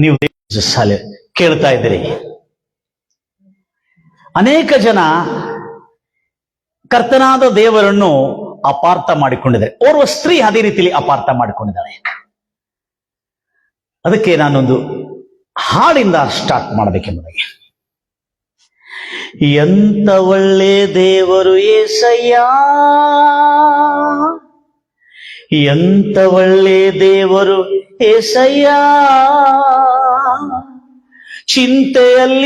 ನೀವು ಶಾಲೆ ಕೇಳ್ತಾ ಇದ್ದೀರಿ. ಅನೇಕ ಜನ ಕರ್ತನಾದ ದೇವರನ್ನು ಅಪಾರ್ಥ ಮಾಡಿಕೊಂಡಿದ್ದಾರೆ. ಓರ್ವ ಸ್ತ್ರೀ ಅದೇ ರೀತಿಯಲ್ಲಿ ಅಪಾರ್ಥ ಮಾಡಿಕೊಂಡಿದ್ದಾಳೆ. ಅದಕ್ಕೆ ನಾನೊಂದು ಹಾಡಿಂದ ಸ್ಟಾರ್ಟ್ ಮಾಡಬೇಕೆಂಬುದಾಗಿ. ಎಂತ ಒಳ್ಳೆ ದೇವರು ಏಸಯ್ಯ, ಎಂತ ಒಳ್ಳೆ ದೇವರು ಏಸಯ್ಯ, ಚಿಂತೆಯೆಲ್ಲ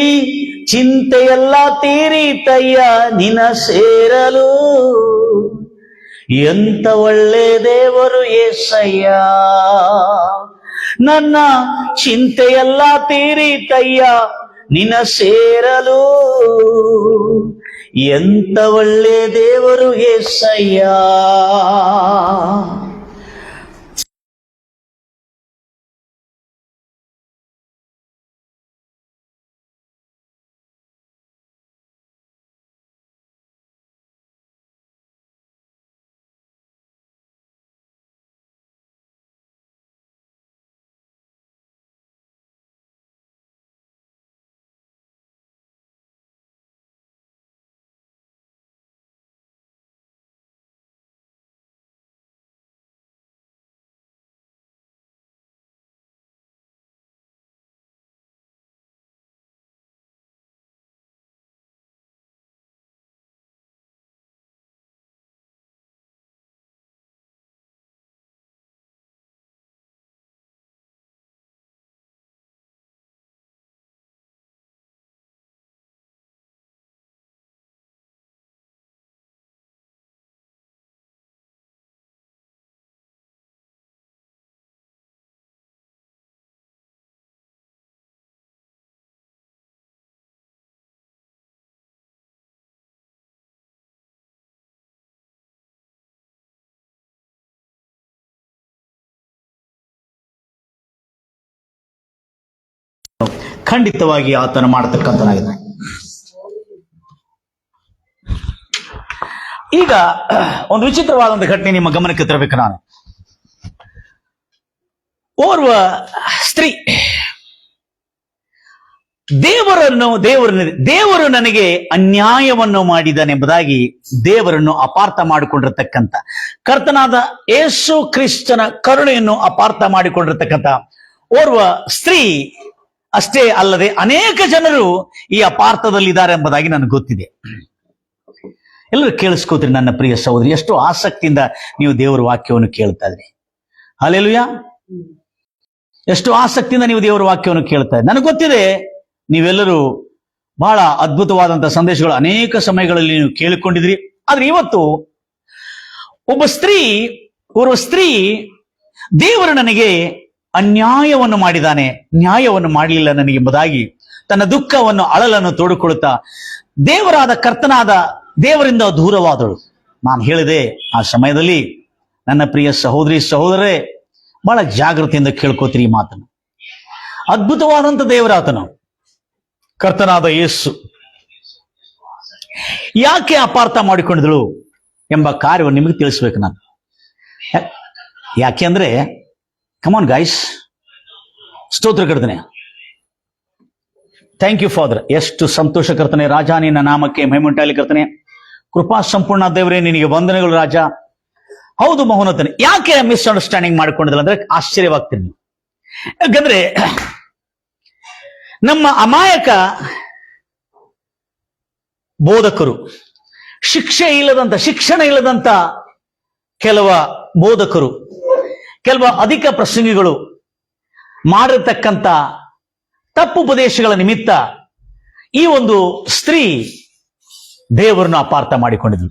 ತೀರಿತಯ್ಯ ನಿನ ಸೇರಲು. ಎಂತ ಒಳ್ಳೆ ದೇವರು ಏಸಯ್ಯ, ನನ್ನ ಚಿಂತೆಯೆಲ್ಲ ತೀರಿತಯ್ಯ ನಿನ ಸೇರಲು. ಎಂತ ಒಳ್ಳೆ ದೇವರು ಏಸಯ್ಯ. ಖಂಡಿತವಾಗಿ ಆತನು ಮಾಡತಕ್ಕಂಥನಾಗಿದ್ದಾನೆ. ಈಗ ಒಂದು ವಿಚಿತ್ರವಾದಂತಹ ಘಟನೆ ನಿಮ್ಮ ಗಮನಕ್ಕೆ ತರಬೇಕು. ನಾನು ಓರ್ವ ಸ್ತ್ರೀ ದೇವರು ನನಗೆ ಅನ್ಯಾಯವನ್ನು ಮಾಡಿದನೆಂಬುದಾಗಿ ದೇವರನ್ನು ಅಪಾರ್ಥ ಮಾಡಿಕೊಂಡಿರತಕ್ಕಂಥ, ಕರ್ತನಾದ ಯೇಸು ಕ್ರಿಸ್ತನ ಕರುಣೆಯನ್ನು ಅಪಾರ್ಥ ಮಾಡಿಕೊಂಡಿರತಕ್ಕಂಥ ಓರ್ವ ಸ್ತ್ರೀ ಅಷ್ಟೇ ಅಲ್ಲದೆ ಅನೇಕ ಜನರು ಈ ಅಪಾರ್ಥದಲ್ಲಿದ್ದಾರೆ ಎಂಬುದಾಗಿ ನನಗೆ ಗೊತ್ತಿದೆ. ಎಲ್ಲರೂ ಕೇಳಿಸ್ಕೋತೀರಿ ನನ್ನ ಪ್ರಿಯ ಸಹೋದರಿ. ಎಷ್ಟು ಆಸಕ್ತಿಯಿಂದ ನೀವು ದೇವರ ವಾಕ್ಯವನ್ನು ಕೇಳ್ತಾ ಇದ್ರಿ. ಹಲ್ಲೆಲೂಯಾ. ಎಷ್ಟು ಆಸಕ್ತಿಯಿಂದ ನೀವು ದೇವರ ವಾಕ್ಯವನ್ನು ಕೇಳ್ತಾ ಇದ್ರಿ. ನನಗೆ ಗೊತ್ತಿದೆ ನೀವೆಲ್ಲರೂ ಬಹಳ ಅದ್ಭುತವಾದಂತಹ ಸಂದೇಶಗಳು ಅನೇಕ ಸಮಯಗಳಲ್ಲಿ ನೀವು ಕೇಳಿಕೊಂಡಿದ್ರಿ. ಆದ್ರೆ ಇವತ್ತು ಓರ್ವ ಸ್ತ್ರೀ ದೇವರು ನನಗೆ ಅನ್ಯಾಯವನ್ನು ಮಾಡಿದ್ದಾನೆ, ನ್ಯಾಯವನ್ನು ಮಾಡಲಿಲ್ಲ ನನಗೆ ಎಂಬುದಾಗಿ ತನ್ನ ದುಃಖವನ್ನು ಅಳಲನ್ನು ತೋಡಿಕೊಳ್ಳುತ್ತಾ ದೇವರಾದ ಕರ್ತನಾದ ದೇವರಿಂದ ದೂರವಾದಳು. ನಾನು ಹೇಳಿದೆ ಆ ಸಮಯದಲ್ಲಿ ನನ್ನ ಪ್ರಿಯ ಸಹೋದರರೇ, ಬಹಳ ಜಾಗೃತಿಯಿಂದ ಕೇಳ್ಕೋತೀರಿ ಈ ಮಾತನ್ನು. ಅದ್ಭುತವಾದಂಥ ದೇವರಾತನು ಕರ್ತನಾದ ಯೇಸು ಯಾಕೆ ಅಪಾರ್ಥ ಮಾಡಿಕೊಂಡಿದಳು ಎಂಬ ಕಾರ್ಯವನ್ನು ನಿಮಗೆ ತಿಳಿಸ್ಬೇಕು ನಾನು. ಯಾಕೆ ಅಂದ್ರೆ, ಕಮಾನ್ ಗೈಸ್, ಸ್ತೋತ್ರ ಕರ್ತನೆ. Thank you father. ಎಷ್ಟು ಸಂತೋಷ ಕರ್ತನೆ. ರಾಜ, ನಿನ್ನ ನಾಮಕ್ಕೆ ಮಹಿಮೆಯುಂಟಾಗಲಿ ಕರ್ತನೆ. ಕೃಪಾ ಸಂಪೂರ್ಣ ದೇವರೇ, ನಿನಗೆ ವಂದನೆಗಳು ರಾಜ. ಹೌದು ಮಹೋನ್ನತನೆ. ಯಾಕೆ ಮಿಸ್ಅಂಡರ್ಸ್ಟ್ಯಾಂಡಿಂಗ್ ಮಾಡಿಕೊಂಡಿದ್ದಲ್ಲ ಅಂದ್ರೆ ಆಶ್ಚರ್ಯವಾಗ್ತೀನಿ ನೀವು. ಯಾಕಂದ್ರೆ ನಮ್ಮ ಅಮಾಯಕ ಬೋಧಕರು, ಶಿಕ್ಷಣ ಇಲ್ಲದಂತ ಕೆಲವ ಬೋಧಕರು, ಕೆಲವು ಅಧಿಕ ಪ್ರಸಂಗಿಗಳು ಮಾಡಿರ್ತಕ್ಕಂಥ ತಪ್ಪು ಉಪದೇಶಗಳ ನಿಮಿತ್ತ ಈ ಒಂದು ಸ್ತ್ರೀ ದೇವರನ್ನು ಅಪಾರ್ಥ ಮಾಡಿಕೊಂಡಿದ್ಲು.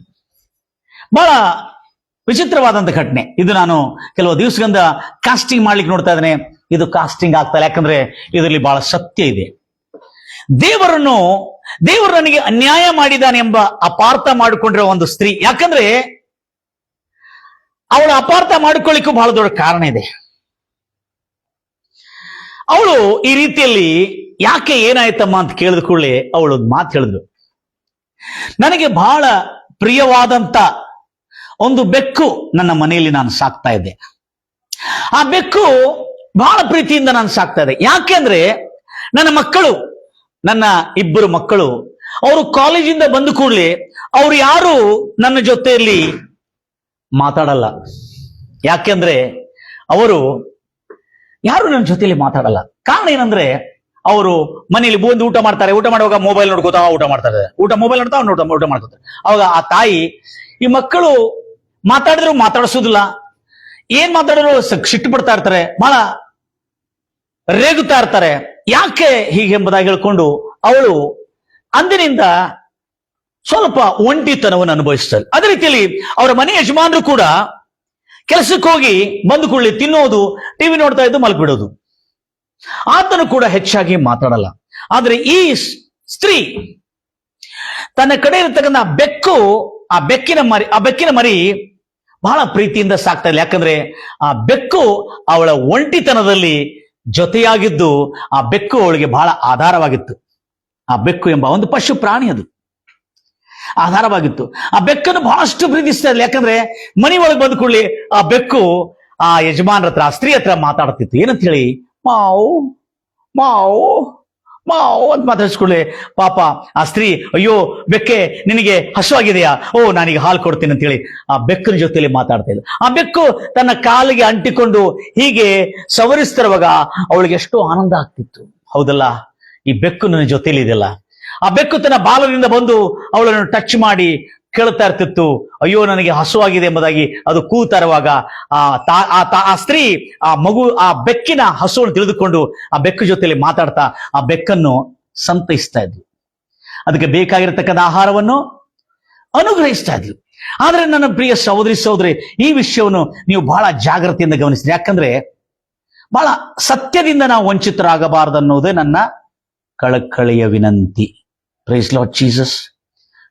ಬಹಳ ವಿಚಿತ್ರವಾದಂಥ ಘಟನೆ ಇದು. ನಾನು ಕೆಲವು ದಿವಸಗಳಿಂದ ಕಾಸ್ಟಿಂಗ್ ಮಾಡ್ಲಿಕ್ಕೆ ನೋಡ್ತಾ ಇದ್ದೇನೆ. ಇದು ಕಾಸ್ಟಿಂಗ್ ಆಗ್ತಾ ಇಲ್ಲ, ಯಾಕಂದ್ರೆ ಇದರಲ್ಲಿ ಬಹಳ ಸತ್ಯ ಇದೆ. ದೇವರು ನನಗೆ ಅನ್ಯಾಯ ಮಾಡಿದ್ದಾನೆ ಎಂಬ ಅಪಾರ್ಥ ಮಾಡಿಕೊಂಡಿರೋ ಒಂದು ಸ್ತ್ರೀ. ಯಾಕಂದ್ರೆ ಅವಳು ಅಪಾರ್ಥ ಮಾಡಿಕೊಳ್ಳಿಕ್ಕೂ ಬಹಳ ದೊಡ್ಡ ಕಾರಣ ಇದೆ. ಅವಳು ಈ ರೀತಿಯಲ್ಲಿ ಯಾಕೆ ಏನಾಯ್ತಮ್ಮ ಅಂತ ಕೇಳಿದ ಕೂಡಲೇ ಅವಳು ಒಂದು ಮಾತು ಹೇಳಿದ್ರು. ನನಗೆ ಬಹಳ ಪ್ರಿಯವಾದಂತ ಒಂದು ಬೆಕ್ಕು ನನ್ನ ಮನೆಯಲ್ಲಿ ನಾನು ಸಾಕ್ತಾ ಇದ್ದೆ. ಆ ಬೆಕ್ಕು ಬಹಳ ಪ್ರೀತಿಯಿಂದ ನಾನು ಸಾಕ್ತಾ ಇದ್ದೆ. ಯಾಕೆಂದ್ರೆ ನನ್ನ ಮಕ್ಕಳು, ನನ್ನ ಇಬ್ಬರು ಮಕ್ಕಳು, ಅವರು ಕಾಲೇಜಿಂದ ಬಂದ ಕೂಡಲೇ ಅವ್ರು ಯಾರು ನನ್ನ ಜೊತೆಯಲ್ಲಿ ಮಾತಾಡಲ್ಲ. ಯಾಕೆಂದ್ರೆ ಅವರು ಯಾರು ನನ್ನ ಜೊತೆಯಲ್ಲಿ ಮಾತಾಡಲ್ಲ. ಕಾರಣ ಏನಂದ್ರೆ ಅವರು ಮನೆಯಲ್ಲಿ ಬಂದು ಊಟ ಮಾಡ್ತಾರೆ, ಊಟ ಮಾಡುವಾಗ ಮೊಬೈಲ್ ನೋಡ್ಕೋತಾ ಊಟ ಮಾಡ್ತಾರೆ, ಮೊಬೈಲ್ ನೋಡ್ತಾ ಊಟ ಮಾಡ್ಕೋತಾರೆ. ಅವಾಗ ಆ ತಾಯಿ ಈ ಮಕ್ಕಳು ಮಾತಾಡಿದ್ರು ಮಾತಾಡಿಸೋದಿಲ್ಲ, ಏನ್ ಮಾತಾಡಿದ್ರು ಸಿಟ್ಟು ಪಡ್ತಾ ಇರ್ತಾರೆ, ಬಹಳ ರೇಗುತ್ತಾ ಇರ್ತಾರೆ. ಯಾಕೆ ಹೀಗೆಂಬುದಾಗಿ ಹೇಳ್ಕೊಂಡು ಅವಳು ಅಂದಿನಿಂದ ಸ್ವಲ್ಪ ಒಂಟಿತನವನ್ನು ಅನುಭವಿಸ್ತಾರೆ. ಅದೇ ರೀತಿಯಲ್ಲಿ ಅವರ ಮನೆ ಯಜಮಾನರು ಕೂಡ ಕೆಲಸಕ್ಕೆ ಹೋಗಿ ಬಂದು ಕೂಡಲೇ ತಿನ್ನೋದು, ಟಿವಿ ನೋಡ್ತಾ ಇದ್ದು ಮಲ್ಬಿಡೋದು. ಆತನು ಕೂಡ ಹೆಚ್ಚಾಗಿ ಮಾತಾಡಲ್ಲ. ಆದ್ರೆ ಈ ಸ್ತ್ರೀ ತನ್ನ ಕಡೆ ಇರತಕ್ಕಂಥ ಬೆಕ್ಕು, ಆ ಬೆಕ್ಕಿನ ಮರಿ ಬಹಳ ಪ್ರೀತಿಯಿಂದ ಸಾಕ್ತಾ ಇಲ್ಲ. ಯಾಕಂದ್ರೆ ಆ ಬೆಕ್ಕು ಅವಳ ಒಂಟಿತನದಲ್ಲಿ ಜೊತೆಯಾಗಿದ್ದು, ಆ ಬೆಕ್ಕು ಅವಳಿಗೆ ಬಹಳ ಆಧಾರವಾಗಿತ್ತು. ಆ ಬೆಕ್ಕು ಎಂಬ ಒಂದು ಪಶು ಪ್ರಾಣಿ ಅದು ಆಧಾರವಾಗಿತ್ತು. ಆ ಬೆಕ್ಕನ್ನು ಬಹಳಷ್ಟು ಪ್ರೀತಿಸ್ತಾ ಇಲ್ಲ. ಯಾಕಂದ್ರೆ ಮನೆ ಒಳಗೆ ಬಂದ ಕೂಡಲೇ ಆ ಬೆಕ್ಕು ಆ ಯಜಮಾನ್ರ ಹತ್ರ, ಆ ಸ್ತ್ರೀ ಹತ್ರ ಮಾತಾಡ್ತಿತ್ತು. ಏನಂತ ಹೇಳಿ, ಮಾವು ಮಾವು ಮಾವು ಅಂತ ಮಾತಾಡಿಸ್ಕೊಳ್ಳಿ. ಪಾಪ ಆ ಸ್ತ್ರೀ, ಅಯ್ಯೋ ಬೆಕ್ಕೆ ನಿನಗೆ ಹಸುವಾಗಿದೆಯಾ, ಓ ನಾನೀಗ ಹಾಲು ಕೊಡ್ತೀನಿ ಅಂತ ಹೇಳಿ ಆ ಬೆಕ್ಕನ ಜೊತೆಯಲ್ಲಿ ಮಾತಾಡ್ತಾ ಇದ್ದ. ಆ ಬೆಕ್ಕು ತನ್ನ ಕಾಲಿಗೆ ಅಂಟಿಕೊಂಡು ಹೀಗೆ ಸವರಿಸ್ತಿರುವಾಗ ಅವಳಿಗೆ ಎಷ್ಟೋ ಆನಂದ ಆಗ್ತಿತ್ತು. ಹೌದಲ್ಲ, ಈ ಬೆಕ್ಕು ನನ್ನ ಜೊತೆಯಲ್ಲಿ ಇದೆಯಲ್ಲ. ಆ ಬೆಕ್ಕು ತನ್ನ ಬಾಲದಿಂದ ಬಂದು ಅವಳನ್ನು ಟಚ್ ಮಾಡಿ ಕೇಳ್ತಾ ಇರ್ತಿತ್ತು, ಅಯ್ಯೋ ನನಗೆ ಹಸುವಾಗಿದೆ ಎಂಬುದಾಗಿ ಅದು ಕೂತಾ ಇರುವಾಗ ಆ ಸ್ತ್ರೀ ಆ ಬೆಕ್ಕಿನ ಹಸುವನ್ನು ತಿಳಿದುಕೊಂಡು ಆ ಬೆಕ್ಕು ಜೊತೆಯಲ್ಲಿ ಮಾತಾಡ್ತಾ ಆ ಬೆಕ್ಕನ್ನು ಸಂತೈಸ್ತಾ ಇದ್ಲು. ಅದಕ್ಕೆ ಬೇಕಾಗಿರತಕ್ಕಂಥ ಆಹಾರವನ್ನು ಅನುಗ್ರಹಿಸ್ತಾ ಇದ್ಲು. ಆದ್ರೆ ನನ್ನ ಪ್ರಿಯ ಸಹೋದರಿ, ಈ ವಿಷಯವನ್ನು ನೀವು ಬಹಳ ಜಾಗ್ರತೆಯಿಂದ ಗಮನಿಸಿದ್ರಿ. ಯಾಕಂದ್ರೆ ಬಹಳ ಸತ್ಯದಿಂದ ನಾವು ವಂಚಿತರಾಗಬಾರದು ಅನ್ನೋದೇ ನನ್ನ ಕಳಕಳಿಯ ವಿನಂತಿ. Praise Lord Jesus,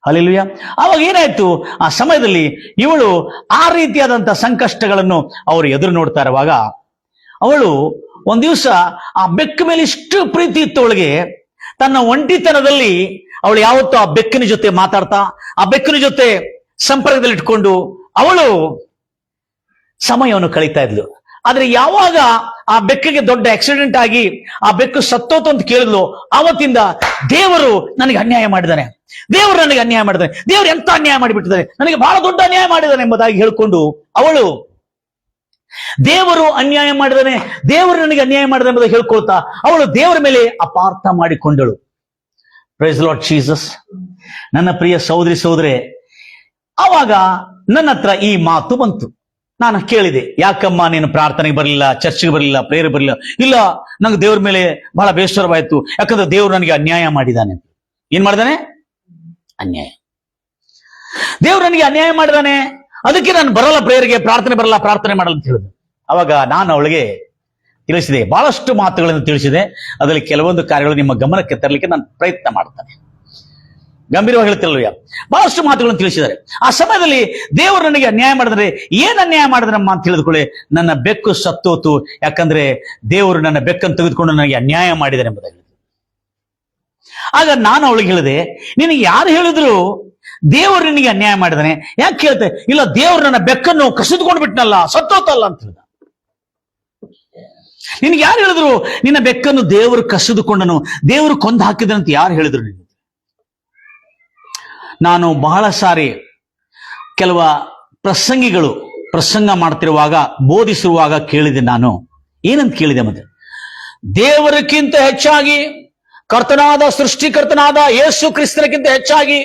hallelujah. ಆವಾಗ ಏನಾಯ್ತು, ಆ ಸಮಯದಲ್ಲಿ ಇವಳು ಆ ರೀತಿಯಾದಂತ ಸಂಕಷ್ಟಗಳನ್ನು ಅವರು ಎದುರು ನೋಡ್ತಾ ಇರುವಾಗ ಅವಳು ಒಂದ್ ದಿವಸ ಆ ಬೆಕ್ಕ ಮೇಲೆ ಇಷ್ಟು ಪ್ರೀತಿ ಇತ್ತು ಅವಳಿಗೆ, ತನ್ನ ಒಂಟಿತನದಲ್ಲಿ ಅವಳು ಯಾವತ್ತೂ ಆ ಬೆಕ್ಕಿನ ಜೊತೆ ಮಾತಾಡ್ತಾ, ಆ ಬೆಕ್ಕಿನ ಜೊತೆ ಸಂಪರ್ಕದಲ್ಲಿ ಇಟ್ಕೊಂಡು ಅವಳು ಸಮಯವನ್ನು ಕಳೀತಾ ಇದ್ಲು. ಆದ್ರೆ ಯಾವಾಗ ಆ ಬೆಕ್ಕಿಗೆ ದೊಡ್ಡ ಆಕ್ಸಿಡೆಂಟ್ ಆಗಿ ಆ ಬೆಕ್ಕು ಸತ್ತೋತು ಅಂತ ಕೇಳಿದ್ಲು, ಆವತ್ತಿಂದ ದೇವರು ನನಗೆ ಅನ್ಯಾಯ ಮಾಡಿದ್ದಾನೆ, ದೇವರು ನನಗೆ ಅನ್ಯಾಯ ಮಾಡಿದ್ದಾನೆ, ದೇವರು ಎಂತ ಅನ್ಯಾಯ ಮಾಡಿಬಿಟ್ಟಿದ್ದಾನೆ, ನನಗೆ ಬಹಳ ದೊಡ್ಡ ಅನ್ಯಾಯ ಮಾಡಿದ್ದಾನೆ ಎಂಬುದಾಗಿ ಹೇಳ್ಕೊಂಡು ಅವಳು ದೇವರು ಅನ್ಯಾಯ ಮಾಡಿದಾನೆ, ದೇವರು ನನಗೆ ಅನ್ಯಾಯ ಮಾಡಿದಾನೆ ಎಂಬುದಾಗಿ ಹೇಳ್ಕೊಳ್ತಾ ಅವಳು ದೇವರ ಮೇಲೆ ಅಪಾರ್ಥ ಮಾಡಿಕೊಂಡಳು. Price Lord Jesus. ನನ್ನ ಪ್ರಿಯ ಸಹೋದರಿ, ಆವಾಗ ನನ್ನ ಹತ್ರ ಈ ಮಾತು ಬಂತು. ನಾನು ಕೇಳಿದೆ, ಯಾಕಮ್ಮ ನೀನು ಪ್ರಾರ್ಥನೆಗೆ ಬರಲಿಲ್ಲ, ಚರ್ಚ್ಗೆ ಬರಲಿಲ್ಲ, ಪ್ರೇಯರ್ ಬರಲಿಲ್ಲ? ಇಲ್ಲ, ನಂಗೆ ದೇವ್ರ ಮೇಲೆ ಬಹಳ ಬೇಸರವಾಯ್ತು, ಯಾಕಂದ್ರೆ ದೇವ್ರು ನನಗೆ ಅನ್ಯಾಯ ಮಾಡಿದಾನೆ. ಏನ್ ಮಾಡಿದಾನೆ? ಅನ್ಯಾಯ. ದೇವ್ರು ನನಗೆ ಅನ್ಯಾಯ ಮಾಡಿದಾನೆ, ಅದಕ್ಕೆ ನಾನು ಬರಲ್ಲ ಪ್ರೇಯರ್ಗೆ, ಪ್ರಾರ್ಥನೆ ಮಾಡಲ್ಲ ಅಂತ ಹೇಳಿದೆ. ಅವಾಗ ನಾನು ಅವಳಿಗೆ ತಿಳಿಸಿದೆ, ಬಹಳಷ್ಟು ಮಾತುಗಳನ್ನು ತಿಳಿಸಿದೆ. ಅದರಲ್ಲಿ ಕೆಲವೊಂದು ಕಾರ್ಯಗಳು ನಿಮ್ಮ ಗಮನಕ್ಕೆ ತರಲಿಕ್ಕೆ ನಾನು ಪ್ರಯತ್ನ ಮಾಡ್ತೇನೆ. ಗಂಭೀರವಾಗಿ ಹೇಳ್ತಿರಲ್ವ, ಬಹಳಷ್ಟು ಮಾತುಗಳನ್ನು ತಿಳಿಸಿದ್ದಾರೆ. ಆ ಸಮಯದಲ್ಲಿ ದೇವರು ನನಗೆ ಅನ್ಯಾಯ ಮಾಡಿದ್ರೆ, ಏನ್ ಅನ್ಯಾಯ ಮಾಡಿದ್ರಮ್ಮ ಅಂತ ತಿಳಿದುಕೊಳ್ಳಿ, ನನ್ನ ಬೆಕ್ಕು ಸತ್ತೋತು, ಯಾಕಂದ್ರೆ ದೇವರು ನನ್ನ ಬೆಕ್ಕನ್ನು ತೆಗೆದುಕೊಂಡು ನನಗೆ ಅನ್ಯಾಯ ಮಾಡಿದ್ದಾರೆ ಎಂಬುದಾಗಿ. ಆಗ ನಾನು ಅವಳಿಗೆ ಹೇಳಿದೆ, ನಿನಗೆ ಯಾರು ಹೇಳಿದ್ರು ದೇವರು ನಿನಗೆ ಅನ್ಯಾಯ ಮಾಡಿದಾನೆ? ಯಾಕೆ ಹೇಳ್ತೆ? ಇಲ್ಲ, ದೇವರು ನನ್ನ ಬೆಕ್ಕನ್ನು ಕಸಿದುಕೊಂಡು ಬಿಟ್ನಲ್ಲ, ಸತ್ತೋತಲ್ಲ ಅಂತ ಹೇಳಿದ. ನಿನಗೆ ಯಾರು ಹೇಳಿದ್ರು ನಿನ್ನ ಬೆಕ್ಕನ್ನು ದೇವರು ಕಸಿದುಕೊಂಡನು, ದೇವರು ಕೊಂದು ಹಾಕಿದನಂತ ಯಾರು ಹೇಳಿದ್ರು ನಿನಗೆ? ನಾನು ಬಹಳ ಸಾರಿ ಕೆಲವ ಪ್ರಸಂಗಿಗಳು ಪ್ರಸಂಗ ಮಾಡ್ತಿರುವಾಗ, ಬೋಧಿಸಿರುವಾಗ ಕೇಳಿದೆ. ನಾನು ಏನಂತ ಕೇಳಿದೆ ಮತ್ತೆ, ದೇವರಕ್ಕಿಂತ ಹೆಚ್ಚಾಗಿ, ಕರ್ತನಾದ ಸೃಷ್ಟಿಕರ್ತನಾದ ಯೇಸು ಕ್ರಿಸ್ತನಕ್ಕಿಂತ ಹೆಚ್ಚಾಗಿ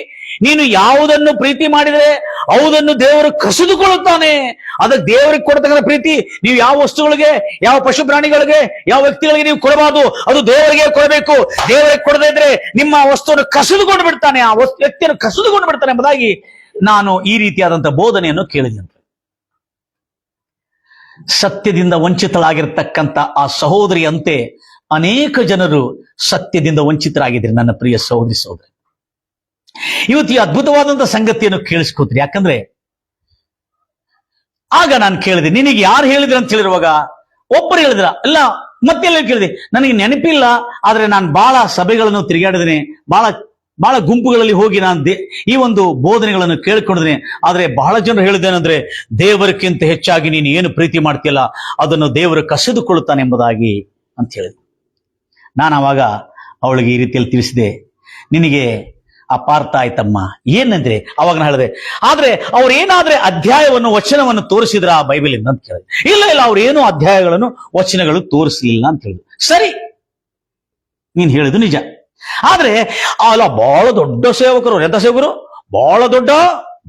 ನೀನು ಯಾವುದನ್ನು ಪ್ರೀತಿ ಮಾಡಿದರೆ ಅವುದನ್ನು ದೇವರು ಕಸಿದುಕೊಳ್ಳುತ್ತಾನೆ. ಅದಕ್ಕೆ ದೇವರಿಗೆ ಕೊಡತಕ್ಕಂಥ ಪ್ರೀತಿ ನೀವು ಯಾವ ವಸ್ತುಗಳಿಗೆ, ಯಾವ ಪಶು ಪ್ರಾಣಿಗಳಿಗೆ, ಯಾವ ವ್ಯಕ್ತಿಗಳಿಗೆ ನೀವು ಕೊಡಬಾರದು, ಅದು ದೇವರಿಗೆ ಕೊಡಬೇಕು. ದೇವರಿಗೆ ಕೊಡದೇ ಇದ್ರೆ ನಿಮ್ಮ ವಸ್ತುವನ್ನು ಕಸಿದುಕೊಂಡು ಬಿಡ್ತಾನೆ, ಆ ವ್ಯಕ್ತಿಯನ್ನು ಕಸಿದುಕೊಂಡು ಬಿಡ್ತಾನೆ ಎಂಬುದಾಗಿ ನಾನು ಈ ರೀತಿಯಾದಂತಹ ಬೋಧನೆಯನ್ನು ಕೇಳಿದೆ. ಸತ್ಯದಿಂದ ವಂಚಿತರಾಗಿರ್ತಕ್ಕಂಥ ಆ ಸಹೋದರಿಯಂತೆ ಅನೇಕ ಜನರು ಸತ್ಯದಿಂದ ವಂಚಿತರಾಗಿದ್ದಾರೆ. ನನ್ನ ಪ್ರಿಯ ಸಹೋದರಿ, ಇವತ್ತು ಈ ಅದ್ಭುತವಾದಂತಹ ಸಂಗತಿಯನ್ನು ಕೇಳಿಸ್ಕೋತೀರಿ. ಯಾಕಂದ್ರೆ ಆಗ ನಾನು ಕೇಳಿದೆ, ನಿನಗೆ ಯಾರು ಹೇಳಿದ್ರು ಅಂತ ಹೇಳಿರುವಾಗ ಒಬ್ಬರು ಹೇಳಿದ್ರ, ಅಲ್ಲ ಮತ್ತೆಲ್ಲ ಕೇಳಿದೆ, ನನಗೆ ನೆನಪಿಲ್ಲ, ಆದ್ರೆ ನಾನು ಬಹಳ ಸಭೆಗಳನ್ನು ತಿರುಗಾಡಿದ್ದೇನೆ, ಬಹಳ ಬಹಳ ಗುಂಪುಗಳಲ್ಲಿ ಹೋಗಿ ನಾನು ಈ ಒಂದು ಬೋಧನೆಗಳನ್ನು ಕೇಳ್ಕೊಂಡಿದ್ದೀನಿ. ಆದ್ರೆ ಬಹಳ ಜನರು ಹೇಳಿದ್ದೇನೆಂದ್ರೆ, ದೇವರಕ್ಕಿಂತ ಹೆಚ್ಚಾಗಿ ನೀನು ಏನು ಪ್ರೀತಿ ಮಾಡ್ತೀಯಲ್ಲ ಅದನ್ನು ದೇವರು ಕಸಿದುಕೊಳ್ಳುತ್ತಾನೆ ಎಂಬುದಾಗಿ ಅಂತ ಹೇಳಿದೆ. ನಾನು ಅವಾಗ ಅವಳಿಗೆ ಈ ರೀತಿಯಲ್ಲಿ ತಿಳಿಸಿದೆ, ನಿನಗೆ ಅಪಾರ್ಥ ಆಯ್ತಮ್ಮ. ಏನಂದ್ರೆ ಅವಾಗ ನಾನು ಹೇಳಿದೆ, ಆದ್ರೆ ಅವ್ರು ಏನಾದ್ರೆ ಅಧ್ಯಾಯವನ್ನು ವಚನವನ್ನು ತೋರಿಸಿದ್ರ ಆ ಬೈಬಲಿಂದ ಅಂತ ಕೇಳಿದೆ. ಇಲ್ಲ ಅವ್ರು ಏನು ಅಧ್ಯಾಯಗಳನ್ನು ವಚನಗಳು ತೋರಿಸಲಿಲ್ಲ ಅಂತ ಹೇಳಿದ್ರು. ಸರಿ, ನೀನ್ ಹೇಳಿದ್ದು ನಿಜ. ಆದ್ರೆ ಅಲ್ಲ, ಬಹಳ ದೊಡ್ಡ ಸೇವಕರು, ಎಂತ ಸೇವಕರು, ಬಹಳ ದೊಡ್ಡ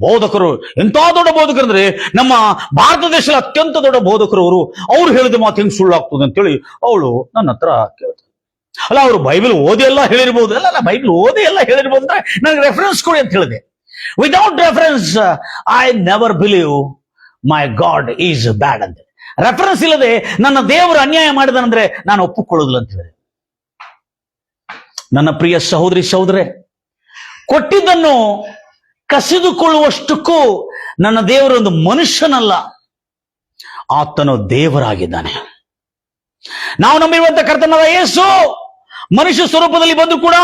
ಬೋಧಕರು, ಎಂತ ದೊಡ್ಡ ಬೋಧಕರು ಅಂದ್ರೆ ನಮ್ಮ ಭಾರತ ದೇಶದ ಅತ್ಯಂತ ದೊಡ್ಡ ಬೋಧಕರು ಅವ್ರು ಹೇಳಿದ ಮಾತು ಹೆಂಗ್ ಸುಳ್ಳಾಗ್ತದೆ ಅಂತೇಳಿ ಅವಳು ನನ್ನ ಹತ್ರ ಕೇಳ್ತಾರೆ. ಅಲ್ಲ, ಅವರು ಬೈಬಲ್ ಓದಿ ಎಲ್ಲ ಹೇಳಿರ್ಬೋದು. ಅಲ್ಲ, ಬೈಬಲ್ ಓದಿ ಎಲ್ಲ ಹೇಳಿರ್ಬೋದು ಅಂದ್ರೆ ನನಗೆ ರೆಫರೆನ್ಸ್ ಕೊಡಿ ಅಂತ ಹೇಳಿದೆ. Without reference I never believe my god is bad ಅಂತ. ರೆಫರೆನ್ಸ್ ಇಲ್ಲದೆ ನನ್ನ ದೇವರು ಅನ್ಯಾಯ ಮಾಡಿದನಂದ್ರೆ ನಾನು ಒಪ್ಪಿಕೊಳ್ಳೋದಿಲ್ಲ ಅಂತ ಹೇಳಿದೆ. ನನ್ನ ಪ್ರಿಯ ಸಹೋದರಿ ಸಹೋದರೇ, ಕೊಟ್ಟಿದ್ದನ್ನು ಕಸಿದುಕೊಳ್ಳುವಷ್ಟಕ್ಕೂ ನನ್ನ ದೇವರೊಂದು ಮನುಷ್ಯನಲ್ಲ, ಆತನು ದೇವರಾಗಿದ್ದಾನೆ. ನಾವು ನಂಬಿರುವಂತ ಕರ್ತನಾದ ಯೇಸು ಮನುಷ್ಯ ಸ್ವರೂಪದಲ್ಲಿ ಬಂದು ಕೂಡ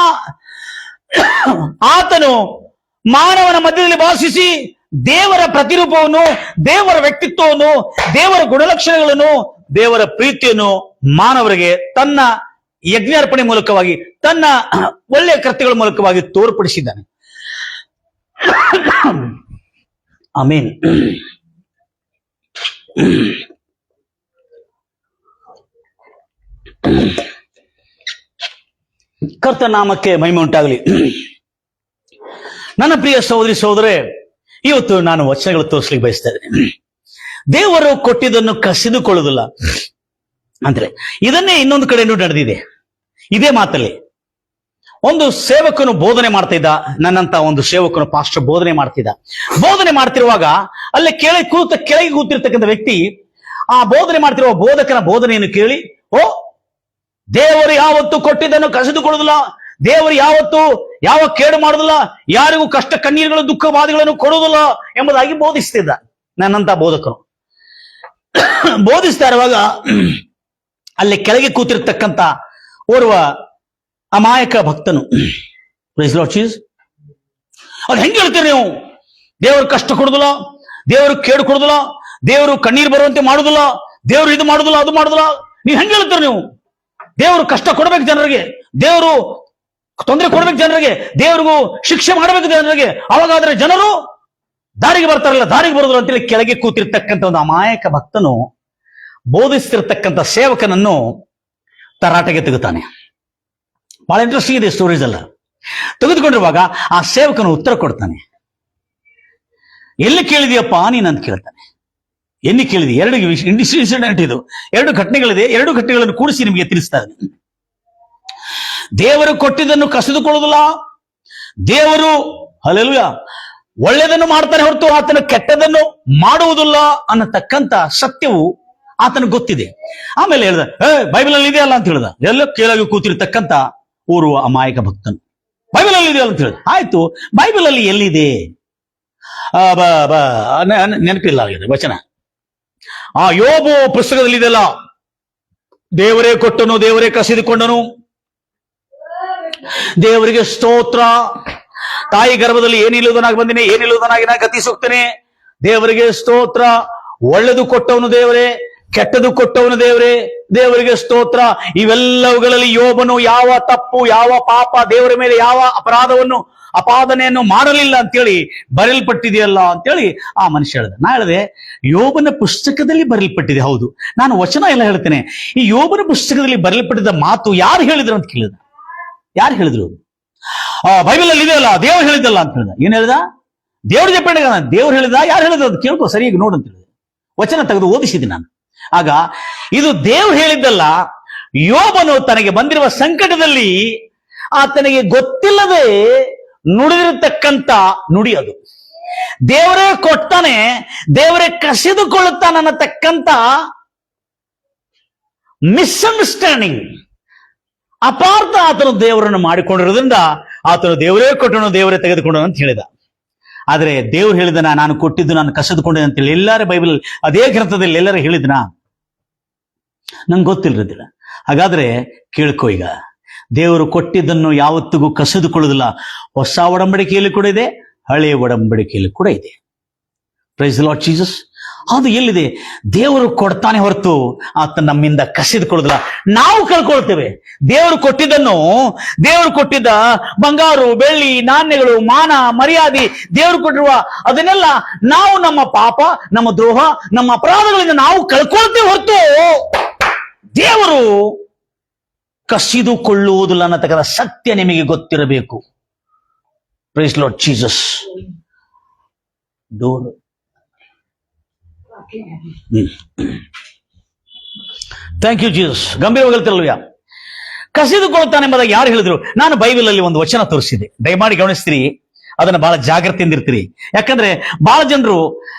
ಆತನು ಮಾನವನ ಮಧ್ಯದಲ್ಲಿ ವಾಸಿಸಿ ದೇವರ ಪ್ರತಿರೂಪವನ್ನು, ದೇವರ ವ್ಯಕ್ತಿತ್ವವನ್ನು, ದೇವರ ಗುಣಲಕ್ಷಣಗಳನ್ನು, ದೇವರ ಪ್ರೀತಿಯನ್ನು ಮಾನವರಿಗೆ ತನ್ನ ಯಜ್ಞಾರ್ಪಣೆ ಮೂಲಕವಾಗಿ, ತನ್ನ ಒಳ್ಳೆಯ ಕೃತ್ಯಗಳ ಮೂಲಕವಾಗಿ ತೋರ್ಪಡಿಸಿದ್ದಾನೆ. ಆಮೇನ್. ಕರ್ತನ ನಾಮಕ್ಕೆ ಮಹಿಮೆ ಉಂಟಾಗಲಿ. ನನ್ನ ಪ್ರಿಯ ಸಹೋದರಿ ಸಹೋದರೇ, ಇವತ್ತು ನಾನು ವಚನಗಳು ತೋರಿಸ್ಲಿಕ್ಕೆ ಬಯಸ್ತಾ ಇದ್ದೇನೆ. ದೇವರು ಕೊಟ್ಟಿದ್ದನ್ನು ಕಸಿದುಕೊಳ್ಳುವುದಿಲ್ಲ ಅಂದ್ರೆ ಇದನ್ನೇ ಇನ್ನೊಂದು ಕಡೆ ನಡೆದಿದೆ. ಇದೇ ಮಾತಲ್ಲಿ ಒಂದು ಸೇವಕನು ಬೋಧನೆ ಮಾಡ್ತಾ ಇದ್ದ, ನನ್ನಂತ ಒಂದು ಸೇವಕನು ಪಾಸ್ಟರ್ ಬೋಧನೆ ಮಾಡ್ತಿದ್ದ. ಬೋಧನೆ ಮಾಡ್ತಿರುವಾಗ ಅಲ್ಲಿ ಕೆಳಗೆ ಕೂತಿರ್ತಕ್ಕಂಥ ವ್ಯಕ್ತಿ ಆ ಬೋಧನೆ ಮಾಡ್ತಿರುವ ಬೋಧಕನ ಬೋಧನೆಯನ್ನು ಕೇಳಿ, ಓ, ದೇವರು ಯಾವತ್ತು ಕೊಟ್ಟಿದ್ದನ್ನು ಕಸಿದುಕೊಳ್ಳುವುದಿಲ್ಲ, ದೇವರು ಯಾವತ್ತು ಯಾವ ಕೇಡು ಮಾಡುವುದಿಲ್ಲ, ಯಾರಿಗೂ ಕಷ್ಟ ಕಣ್ಣೀರುಗಳು ದುಃಖ ಬಾಧೆಗಳನ್ನು ಕೊಡುವುದಿಲ್ಲ ಎಂಬುದಾಗಿ ಬೋಧಿಸ್ತಿದ್ದ ನನ್ನಂತ ಬೋಧಕರು. ಬೋಧಿಸ್ತಾ ಇರುವಾಗ ಅಲ್ಲಿ ಕೆಳಗೆ ಕೂತಿರ್ತಕ್ಕಂಥ ಓರ್ವ ಅಮಾಯಕ ಭಕ್ತನು, ಅದು ಹೆಂಗೆ ಹೇಳ್ತೀರಿ ನೀವು? ದೇವರು ಕಷ್ಟ ಕೊಡುದಿಲ್ಲ, ದೇವರು ಕೇಡು ಕೊಡುದಿಲ್ಲ, ದೇವರು ಕಣ್ಣೀರು ಬರುವಂತೆ ಮಾಡುದಿಲ್ಲ, ದೇವರು ಇದು ಮಾಡುದಿಲ್ಲ, ಅದು ಮಾಡುದಿಲ್ಲ, ನೀವು ಹೆಂಗೆ ಹೇಳ್ತೀರಿ ನೀವು? ದೇವರು ಕಷ್ಟ ಕೊಡ್ಬೇಕು ಜನರಿಗೆ, ದೇವರು ತೊಂದರೆ ಕೊಡ್ಬೇಕು ಜನರಿಗೆ, ದೇವರಿಗೂ ಶಿಕ್ಷೆ ಮಾಡಬೇಕು ಜನರಿಗೆ, ಅವಾಗಾದ್ರೆ ಜನರು ದಾರಿಗೆ ಬರ್ತಾರಲ್ಲ, ದಾರಿಗೆ ಬರೋದಿಲ್ಲ ಅಂತೇಳಿ ಕೆಳಗೆ ಕೂತಿರ್ತಕ್ಕಂಥ ಒಂದು ಅಮಾಯಕ ಭಕ್ತನು ಬೋಧಿಸ್ತಿರ್ತಕ್ಕಂಥ ಸೇವಕನನ್ನು ತರಾಟೆಗೆ ತೆಗುತ್ತಾನೆ. ಬಹಳ ಇಂಟ್ರೆಸ್ಟಿಂಗ್ ಇದೆ ಸ್ಟೋರೀಸ್ ಎಲ್ಲ. ತೆಗೆದುಕೊಂಡಿರುವಾಗ ಆ ಸೇವಕನು ಉತ್ತರ ಕೊಡ್ತಾನೆ. ಎಲ್ಲಿ ಕೇಳಿದೆಯಪ್ಪ ನೀನು ಅಂತ ಕೇಳ್ತಾನೆ. ಎಲ್ಲಿ ಕೇಳಿದೆ? ಎರಡು ಇನ್ಸಿಡೆಂಟ್ ಇದು, ಎರಡು ಘಟನೆಗಳಿದೆ. ಎರಡು ಘಟನೆಗಳನ್ನು ಕೂಡಿಸಿ ನಿಮಗೆ ತಿಳಿಸ್ತಾ ಇದ್ದೀನಿ. ದೇವರು ಕೊಟ್ಟಿದ್ದನ್ನು ಕಸಿದುಕೊಳ್ಳುವುದಿಲ್ಲ, ದೇವರು ಹಲ್ಲೆಲೂಯಾ ಒಳ್ಳೆಯದನ್ನು ಮಾಡ್ತಾನೆ ಹೊರತು ಆತನ ಕೆಟ್ಟದನ್ನು ಮಾಡುವುದಿಲ್ಲ ಅನ್ನತಕ್ಕಂಥ ಸತ್ಯವು ಆತನ ಗೊತ್ತಿದೆ. ಆಮೇಲೆ ಹೇಳ್ದ, ಬೈಬಲ್ ಅಲ್ಲಿ ಇದೆಯಲ್ಲ ಅಂತ ಹೇಳ್ದ. ಎಲ್ಲ ಕೆಳಗೆ ಕೂತಿರ್ತಕ್ಕಂಥ ಓರ್ವ ಅಮಾಯಕ ಭಕ್ತನು ಬೈಬಲ್ ಅಲ್ಲಿ ಇದೆಯಲ್ಲ ಅಂತ ಹೇಳ್ದ. ಆಯ್ತು, ಬೈಬಲ್ ಅಲ್ಲಿ ಎಲ್ಲಿದೆ? ನೆನಪಿಲ್ಲ ಆಗಿದೆ ವಚನ. ಆ ಯೋಬು ಪುಸ್ತಕದಲ್ಲಿ ಇದೆಲ್ಲ, ದೇವರೇ ಕೊಟ್ಟನು, ದೇವರೇ ಕಸಿದುಕೊಂಡನು, ದೇವರಿಗೆ ಸ್ತೋತ್ರ, ತಾಯಿ ಗರ್ಭದಲ್ಲಿ ಏನಿಲ್ಲುವುದನಾಗಿ ಬಂದಿನಿ, ಏನಿಲ್ಲುವುದನಾಗಿ ನಾ ಗತಿಸುತ್ತೇನೆ, ದೇವರಿಗೆ ಸ್ತೋತ್ರ, ಒಳ್ಳೆದು ಕೊಟ್ಟವನು ದೇವರೇ, ಕೆಟ್ಟದು ಕೊಟ್ಟವನು ದೇವರೇ, ದೇವರಿಗೆ ಸ್ತೋತ್ರ. ಇವೆಲ್ಲವುಗಳಲ್ಲಿ ಯೋಬನು ಯಾವ ತಪ್ಪು, ಯಾವ ಪಾಪ, ದೇವರ ಮೇಲೆ ಯಾವ ಅಪಾದನೆಯನ್ನು ಮಾಡಲಿಲ್ಲ ಅಂತೇಳಿ ಬರೆಯಲ್ಪಟ್ಟಿದೆಯಲ್ಲ ಅಂತೇಳಿ ಆ ಮನುಷ್ಯ ಹೇಳಿದ. ನಾ ಹೇಳಿದೆ, ಯೋಬನ ಪುಸ್ತಕದಲ್ಲಿ ಬರೆಯಲ್ಪಟ್ಟಿದೆ. ಹೌದು, ನಾನು ವಚನ ಎಲ್ಲ ಹೇಳ್ತೇನೆ. ಈ ಯೋಬನ ಪುಸ್ತಕದಲ್ಲಿ ಬರೆಯಲ್ಪಟ್ಟಿದ್ದ ಮಾತು ಯಾರು ಹೇಳಿದ್ರು ಅಂತ ಕೇಳಿದ. ಯಾರು ಹೇಳಿದ್ರು? ಬೈಬಲ್ ಅಲ್ಲಿ ಇದೆಯಲ್ಲ, ದೇವ್ರು ಹೇಳಿದ್ದಲ್ಲ ಅಂತ ಹೇಳಿದ. ಏನ್ ಹೇಳಿದ? ದೇವ್ರ ಜಪಣೆ. ದೇವ್ರು ಹೇಳಿದ, ಯಾರು ಹೇಳಿದ ಅದು ಕೇಳ್ಕೊ, ಸರಿಯಾಗಿ ನೋಡು ಅಂತ ಹೇಳಿದ. ವಚನ ತೆಗೆದು ಓದಿಸಿದ್ದೀನಿ ನಾನು. ಆಗ ಇದು ದೇವ್ರು ಹೇಳಿದ್ದಲ್ಲ, ಯೋಬನು ತನಗೆ ಬಂದಿರುವ ಸಂಕಟದಲ್ಲಿ ಆತನಿಗೆ ಗೊತ್ತಿಲ್ಲದೆ ನುಡಿದಿರತಕ್ಕಂತ ನುಡಿ ಅದು. ದೇವರೇ ಕೊಡ್ತಾನೆ, ದೇವರೇ ಕಸಿದುಕೊಳ್ಳುತ್ತಾನನ್ನತಕ್ಕಂತ ಮಿಸ್ಅಂಡರ್ಸ್ಟ್ಯಾಂಡಿಂಗ್, ಅಪಾರ್ಥ ಆತನು ದೇವರನ್ನು ಮಾಡಿಕೊಂಡಿರೋದ್ರಿಂದ ಆತನು ದೇವರೇ ಕೊಟ್ಟನು, ದೇವರೇ ತೆಗೆದುಕೊಂಡನು ಅಂತ ಹೇಳಿದ. ಆದ್ರೆ ದೇವ್ರು ಹೇಳಿದನ, ನಾನು ಕೊಟ್ಟಿದ್ದು ನಾನು ಕಸಿದುಕೊಂಡೆ ಅಂತೇಳಿ ಎಲ್ಲಾರ ಬೈಬಲ್ ಅದೇ ಗ್ರಂಥದಲ್ಲಿ ಎಲ್ಲರೂ ಹೇಳಿದನ? ನಂಗೆ ಗೊತ್ತಿಲ್ಲದಿಲ್ಲ. ಹಾಗಾದ್ರೆ ಕೇಳ್ಕೊ, ಈಗ ದೇವರು ಕೊಟ್ಟಿದ್ದನ್ನು ಯಾವತ್ತಿಗೂ ಕಸಿದುಕೊಳ್ಳುವುದಿಲ್ಲ. ಹೊಸ ಒಡಂಬಡಿಕೆಯಲ್ಲಿ ಕೂಡ ಇದೆ, ಹಳೆಯ ಒಡಂಬಡಿಕೆಯಲ್ಲಿ ಕೂಡ ಇದೆ. Praise the Lord Jesus. ಅದು ಎಲ್ಲಿದೆ? ದೇವರು ಕೊಡ್ತಾನೆ ಹೊರತು ಆತ ನಮ್ಮಿಂದ ಕಸಿದುಕೊಳ್ಳುವುದಿಲ್ಲ. ನಾವು ಕಳ್ಕೊಳ್ತೇವೆ. ದೇವರು ಕೊಟ್ಟಿದ್ದನ್ನು, ದೇವರು ಕೊಟ್ಟಿದ್ದ ಬಂಗಾರು, ಬೆಳ್ಳಿ, ನಾಣ್ಯಗಳು, ಮಾನ, ಮರ್ಯಾದೆ, ದೇವರು ಕೊಟ್ಟಿರುವ ಅದನ್ನೆಲ್ಲ ನಾವು ನಮ್ಮ ಪಾಪ, ನಮ್ಮ ದ್ರೋಹ, ನಮ್ಮ ಅಪರಾಧಗಳಿಂದ ನಾವು ಕಳ್ಕೊಳ್ತೇವೆ ಹೊರತು ದೇವರು ಕಸಿದುಕೊಳ್ಳುವುದಿಲ್ಲ ಅನ್ನತಕ್ಕಂಥ ಸತ್ಯ ನಿಮಗೆ ಗೊತ್ತಿರಬೇಕು. Praise Lord Jesus. Door thank you Jesus. ಗಂಭೀರವಾಗಿರ್ತಿರಲ್ವ್ಯಾ? ಕಸಿದುಕೊಳ್ತಾನೆ ಎಂಬುದಾಗಿ ಯಾರು ಹೇಳಿದ್ರು? ನಾನು ಬೈಬಲ್ ಅಲ್ಲಿ ಒಂದು ವಚನ ತೋರಿಸಿದೆ, ದಯಮಾಡಿ ಗಮನಿಸ್ತೀರಿ, ಅದನ್ನ ಬಹಳ ಜಾಗ್ರತೆಯಿಂದ ಇರ್ತೀರಿ. ಯಾಕಂದ್ರೆ ಬಹಳ ಜನರು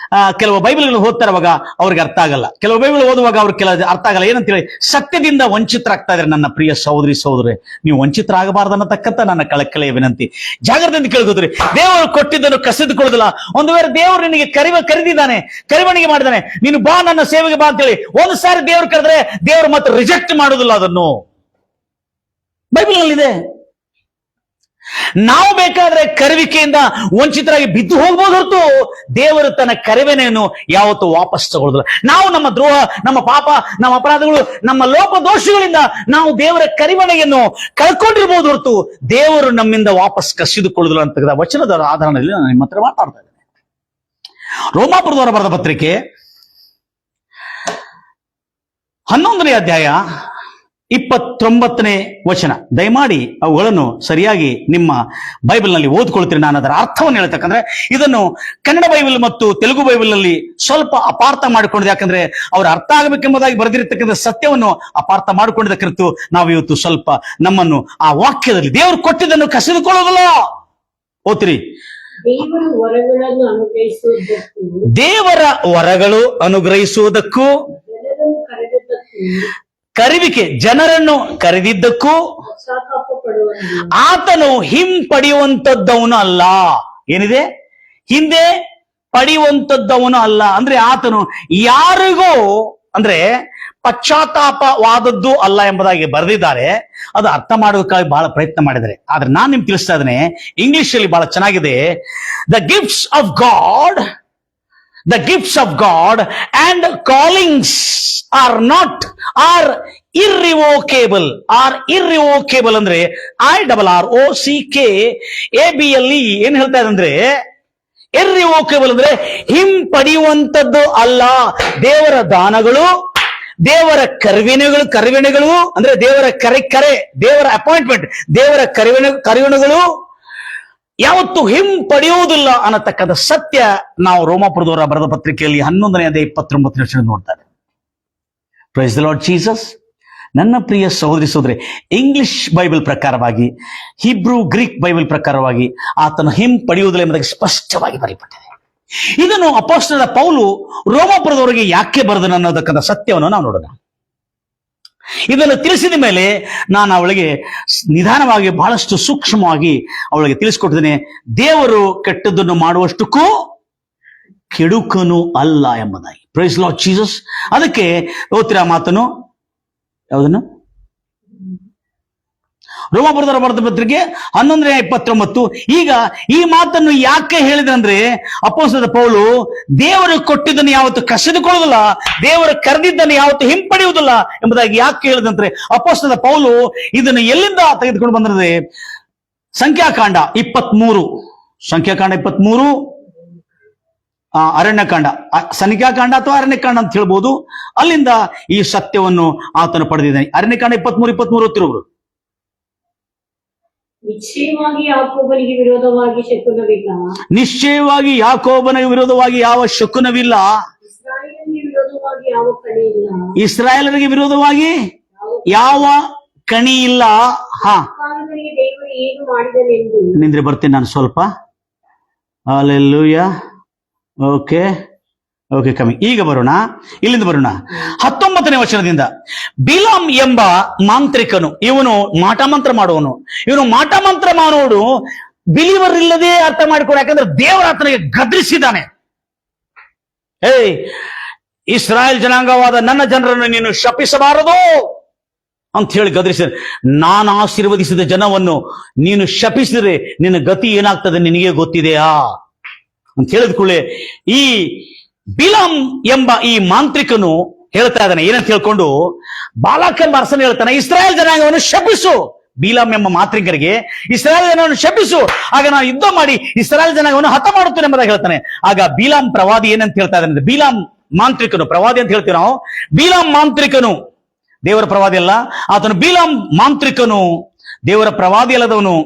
ಕೆಲವು ಬೈಬಲ್ಗಳು ಓದ್ತಾರವಾಗ ಅವ್ರಿಗೆ ಅರ್ಥ ಆಗಲ್ಲ, ಕೆಲವು ಬೈಬಲ್ ಓದುವಾಗ ಅವ್ರಿಗೆ ಕೆಲ ಅರ್ಥ ಆಗಲ್ಲ. ಏನಂತೇಳಿ ಸತ್ಯದಿಂದ ವಂಚಿತರಾಗ್ತಾ ಇದ್ದಾರೆ. ನನ್ನ ಪ್ರಿಯ ಸಹೋದರಿ ಸಹೋದರೇ, ನೀವು ವಂಚಿತರಾಗಬಾರ್ದು ಅನ್ನತಕ್ಕಂಥ ನನ್ನ ಕಳಕಳೆಯ ವಿನಂತಿ. ಜಾಗ್ರತೆಯಿಂದ ಕೇಳ್ಕೋದ್ರಿ. ದೇವರು ಕೊಟ್ಟಿದ್ದನ್ನು ಕಸಿದುಕೊಳ್ಳೋದಿಲ್ಲ. ಒಂದು ವೇಳೆ ದೇವರು ನಿನಗೆ ಕರೆದಿದ್ದಾನೆ, ಕರಿವಣಿಗೆ ಮಾಡಿದಾನೆ, ನೀನು ಬಾ ನನ್ನ ಸೇವೆಗೆ ಬಾ ಅಂತೇಳಿ ಒಂದು ಸಾರಿ ದೇವರು ಕರೆದ್ರೆ ದೇವರು ಮತ್ತೆ ರಿಜೆಕ್ಟ್ ಮಾಡೋದಿಲ್ಲ. ಅದನ್ನು ಬೈಬಲ್ ನಲ್ಲಿದೆ. ನಾವು ಬೇಕಾದ್ರೆ ಕರೆವಿಕೆಯಿಂದ ವಂಚಿತರಾಗಿ ಬಿದ್ದು ಹೋಗ್ಬೋದು ಹೊರತು ದೇವರು ತನ್ನ ಕರೆವೆನೆಯನ್ನು ಯಾವತ್ತೂ ವಾಪಸ್ ತಗೊಳ್ಳೋದಿಲ್ಲ. ನಾವು ನಮ್ಮ ದ್ರೋಹ, ನಮ್ಮ ಪಾಪ, ನಮ್ಮ ಅಪರಾಧಗಳು, ನಮ್ಮ ಲೋಪದೋಷಗಳಿಂದ ನಾವು ದೇವರ ಕರಿವಣೆಯನ್ನು ಕಳ್ಕೊಂಡಿರ್ಬೋದು ಹೊರತು ದೇವರು ನಮ್ಮಿಂದ ವಾಪಸ್ ಕಸಿದುಕೊಳ್ಳೋದಿಲ್ಲ ಅಂತ ವಚನದ ಆಧಾರದಲ್ಲಿ ನಾನು ನಿಮ್ಮ ಹತ್ರ ಮಾತಾಡ್ತಾ ಇದ್ದೇನೆ. ರೋಮಾಪುರದವರ ಬರೆದ ಪತ್ರಿಕೆ 11ನೇ ಅಧ್ಯಾಯ 29ನೇ ವಚನ. ದಯಮಾಡಿ ಅವುಗಳನ್ನು ಸರಿಯಾಗಿ ನಿಮ್ಮ ಬೈಬಲ್ ನಲ್ಲಿ ಓದ್ಕೊಳ್ತೀರಿ. ನಾನು ಅದರ ಅರ್ಥವನ್ನು ಹೇಳ್ತಕ್ಕಂದ್ರೆ ಇದನ್ನು ಕನ್ನಡ ಬೈಬಲ್ ಮತ್ತು ತೆಲುಗು ಬೈಬಲ್ ನಲ್ಲಿ ಸ್ವಲ್ಪ ಅಪಾರ್ಥ ಮಾಡಿಕೊಂಡಿದೆ. ಯಾಕಂದ್ರೆ ಅವ್ರು ಅರ್ಥ ಆಗಬೇಕೆಂಬುದಾಗಿ ಬರೆದಿರತಕ್ಕಂಥ ಸತ್ಯವನ್ನು ಅಪಾರ್ಥ ಮಾಡಿಕೊಂಡಿದ್ದ ಕುರಿತು ನಾವು ಇವತ್ತು ಸ್ವಲ್ಪ ನಮ್ಮನ್ನು ಆ ವಾಕ್ಯದಲ್ಲಿ ದೇವರು ಕೊಟ್ಟಿದ್ದನ್ನು ಕಸಿದುಕೊಳ್ಳೋದಿಲ್ಲ. ಓದ್ತಿರಿ. ದೇವರ ವರಗಳು ಅನುಗ್ರಹಿಸುವುದಕ್ಕೂ, ಕರೆವಿಕೆ ಜನರನ್ನು ಕರೆದಿದ್ದಕ್ಕೂ ಆತನು ಹಿಂಪಡೆಯುವಂತದ್ದವನು ಅಲ್ಲ. ಏನಿದೆ? ಹಿಂದೆ ಪಡೆಯುವಂತದ್ದವನು ಅಲ್ಲ. ಅಂದ್ರೆ ಆತನು ಯಾರಿಗೂ ಅಂದ್ರೆ ಪಶ್ಚಾತ್ತಾಪವಾದದ್ದು ಅಲ್ಲ ಎಂಬುದಾಗಿ ಬರೆದಿದ್ದಾರೆ. ಅದು ಅರ್ಥ ಮಾಡೋದಕ್ಕಾಗಿ ಬಹಳ ಪ್ರಯತ್ನ ಮಾಡಿದ್ದಾರೆ. ಆದ್ರೆ ನಾನು ನಿಮ್ಗೆ ತಿಳಿಸ್ತಾ ಇದ್ದೇನೆ, ಇಂಗ್ಲಿಷ್ ಅಲ್ಲಿ ಬಹಳ ಚೆನ್ನಾಗಿದೆ. The gifts of god, the gifts of God and callings are irrevocable. ಅಂದ್ರೆ IRROCKABLE ಏನ್ ಹೇಳ್ತಾ ಇದೆ ಅಂದ್ರೆ irrevocable ಅಂದ್ರೆ ಹಿಂಪಡೆಯುವಂತದ್ದು ಅಲ್ಲ. ದೇವರ ದಾನಗಳು, ದೇವರ ಕರುವಿಣೆಗಳು ಅಂದ್ರೆ ದೇವರ ದೇವರ ಅಪಾಯಿಂಟ್ಮೆಂಟ್, ದೇವರ ಕರುವಿಣೆಗಳು ಯಾವತ್ತು ಹಿಂಪಡೆಯುವುದಿಲ್ಲ ಅನ್ನತಕ್ಕಂಥ ಸತ್ಯ ನಾವು ರೋಮಾಪುರದವರ ಬರೆದ ಪತ್ರಿಕೆಯಲ್ಲಿ 11ನೇ ಅಧ್ಯಾಯ 29ನೇ ವಚನ ನೋಡ್ತಾರೆ. Praise the Lord Jesus. ನನ್ನ ಪ್ರಿಯ ಸಹೋದರಿ ಸಹೋದರಿ, ಇಂಗ್ಲಿಷ್ ಬೈಬಲ್ ಪ್ರಕಾರವಾಗಿ, ಹಿಬ್ರೂ ಗ್ರೀಕ್ ಬೈಬಲ್ ಪ್ರಕಾರವಾಗಿ ಆತನು ಹಿಂಪಡೆಯುವುದಿಲ್ಲ ಎಂಬುದಾಗಿ ಸ್ಪಷ್ಟವಾಗಿ ಬರೆಯಲ್ಪಟ್ಟಿದೆ. ಇದನ್ನು ಅಪೊಸ್ತಲನಾದ ಪೌಲು ರೋಮಾಪುರದವರಿಗೆ ಯಾಕೆ ಬರೆದನು ಅನ್ನೋದಕ್ಕಂಥ ಸತ್ಯವನ್ನು ನಾವು ನೋಡೋಣ. ಇದನ್ನು ತಿಳಿಸಿದ ಮೇಲೆ ನಾನು ಅವಳಿಗೆ ನಿಧಾನವಾಗಿ ಬಹಳಷ್ಟು ಸೂಕ್ಷ್ಮವಾಗಿ ಅವಳಿಗೆ ತಿಳಿಸಿಕೊಟ್ಟಿದ್ದೇನೆ. ದೇವರು ಕೆಟ್ಟದ್ದನ್ನು ಮಾಡುವಷ್ಟಕ್ಕೂ ಕೆಡುಕನು ಅಲ್ಲ ಎಂಬುದಾಗಿ. Praise Lord Jesus. ಅದಕ್ಕೆ ಓದ್ತಿರ ಮಾತನ್ನು ಯಾವುದನ್ನು? ರೋಮಾಪುರದವರ ಬರೆದ ಪತ್ರಿಕೆ 11ನೇ 29. ಈಗ ಈ ಮಾತನ್ನು ಯಾಕೆ ಹೇಳಿದ್ರಂದ್ರೆ, ಅಪೊಸ್ತಲನಾದ ಪೌಲು ದೇವರು ಕೊಟ್ಟಿದ್ದನ್ನು ಯಾವತ್ತು ಕಸಿದುಕೊಳ್ಳುವುದಿಲ್ಲ, ದೇವರು ಕರೆದಿದ್ದನ್ನು ಯಾವತ್ತು ಹಿಂಪಡೆಯುವುದಿಲ್ಲ ಎಂಬುದಾಗಿ ಯಾಕೆ ಹೇಳಿದಂದ್ರೆ, ಅಪೊಸ್ತಲನಾದ ಪೌಲು ಇದನ್ನು ಎಲ್ಲಿಂದ ತೆಗೆದುಕೊಂಡು ಬಂದ್ರೆ ಸಂಖ್ಯಾಕಾಂಡ 23 ಅರಣ್ಯಕಾಂಡ, ಸಂಖ್ಯಾಕಾಂಡ ಅಥವಾ ಅರಣ್ಯಕಾಂಡ ಅಂತ ಹೇಳ್ಬೋದು. ಅಲ್ಲಿಂದ ಈ ಸತ್ಯವನ್ನು ಆತನು ಪಡೆದಿದ್ದಾನೆ. ಅರಣ್ಯಕಾಂಡ 23 ಓದ್ತಿರೋರು. ನಿಶ್ಚಯವಾಗಿ ಯಾಕೋಬನಿಗೆ ವಿರೋಧವಾಗಿ ಶಕುನವಿಲ್ಲ, ನಿಶ್ಚಯವಾಗಿ ಯಾಕೋಬನಿಗೆ ವಿರೋಧವಾಗಿ ಯಾವ ಶಕುನವಿಲ್ಲ, ಇಸ್ರಾಯೇಲನಿಗೆ ವಿರೋಧವಾಗಿ ಯಾವ ಕಣಿ ಇಲ್ಲ, ಇಸ್ರಾಯೇಲರಿಗೆ ವಿರೋಧವಾಗಿ ಯಾವ ಕಣಿ ಇಲ್ಲ. ಕಾಲದವರೆಗೆ ದೇವರು ಏನು ಮಾಡಿದನೆಂದು ನಿಂದ್ರೆ ಬರ್ತೀನಿ ನಾನು ಸ್ವಲ್ಪ. ಹಲ್ಲೆಲೂಯಾ. ಓಕೆ ಕಮ್ಮಿ. ಈಗ ಬರೋಣ, ಇಲ್ಲಿಂದ ಬರೋಣ 19ನೇ ವಚನದಿಂದ. ಬಿಲಾಮ್ ಎಂಬ ಮಾಂತ್ರಿಕನು, ಇವನು ಮಾಟಮಂತ್ರ ಮಾಡುವನು. ಇವನು ಮಾಟಮಂತ್ರ ಮಾಡೋಡು ಬಿಲಿವರ್ ಇಲ್ಲದೆ ಅರ್ಥ ಮಾಡಿಕೊಡು. ಯಾಕಂದ್ರೆ ದೇವರ ಆತನಿಗೆ ಗದರಿಸಿದ್ದಾನೆ. ಇಸ್ರಾಯೇಲ್ ಜನಾಂಗವಾದ ನನ್ನ ಜನರನ್ನು ನೀನು ಶಪಿಸಬಾರದು ಅಂತ ಹೇಳಿ ಗದರಿಸಿದ. ನಾನು ಆಶೀರ್ವದಿಸಿದ ಜನವನ್ನು ನೀನು ಶಪಿಸಿದರೆ ನಿನ್ನ ಗತಿ ಏನಾಗ್ತದೆ ನಿನಗೆ ಗೊತ್ತಿದೆಯಾ ಅಂತ ಹೇಳಿದ ಕೂಡಲೇ ಈ ಬಿಲಾಮ್ ಎಂಬ ಈ ಮಾಂತ್ರಿಕನು ಹೇಳ್ತಾ ಇದ್ದಾನೆ, ಏನಂತ ಹೇಳ್ಕೊಂಡು, ಬಾಲಾಕ್ ಎಂಬ ಅರಸನು ಹೇಳ್ತಾನೆ, ಇಸ್ರಾಯೇಲ್ ಜನಾಂಗವನ್ನು ಶಪಿಸು. ಬಿಲಾಮ್ ಎಂಬ ಮಾಂತ್ರಿಕರಿಗೆ ಇಸ್ರಾಯೇಲ್ ಜನವನ್ನು ಶಪಿಸು, ಆಗ ನಾನು ಯುದ್ಧ ಮಾಡಿ ಇಸ್ರಾಯೇಲ್ ಜನಾಂಗವನ್ನು ಹತ ಮಾಡುತ್ತೇನೆ ಎಂಬುದಾಗಿ ಹೇಳ್ತಾನೆ. ಆಗ ಬಿಲಾಮ್ ಪ್ರವಾದಿ ಏನಂತ ಹೇಳ್ತಾ ಇದ್ದಾನೆ, ಬಿಲಾಮ್ ಮಾಂತ್ರಿಕನು, ಪ್ರವಾದಿ ಅಂತ ಹೇಳ್ತೀವಿ ನಾವು, ಬಿಲಾಮ್ ಮಾಂತ್ರಿಕನು, ದೇವರ ಪ್ರವಾದಿ ಅಲ್ಲ ಆತನು, ಬಿಲಾಮ್ ಮಾಂತ್ರಿಕನು, ದೇವರ ಪ್ರವಾದಿ ಅಲ್ಲದವನು,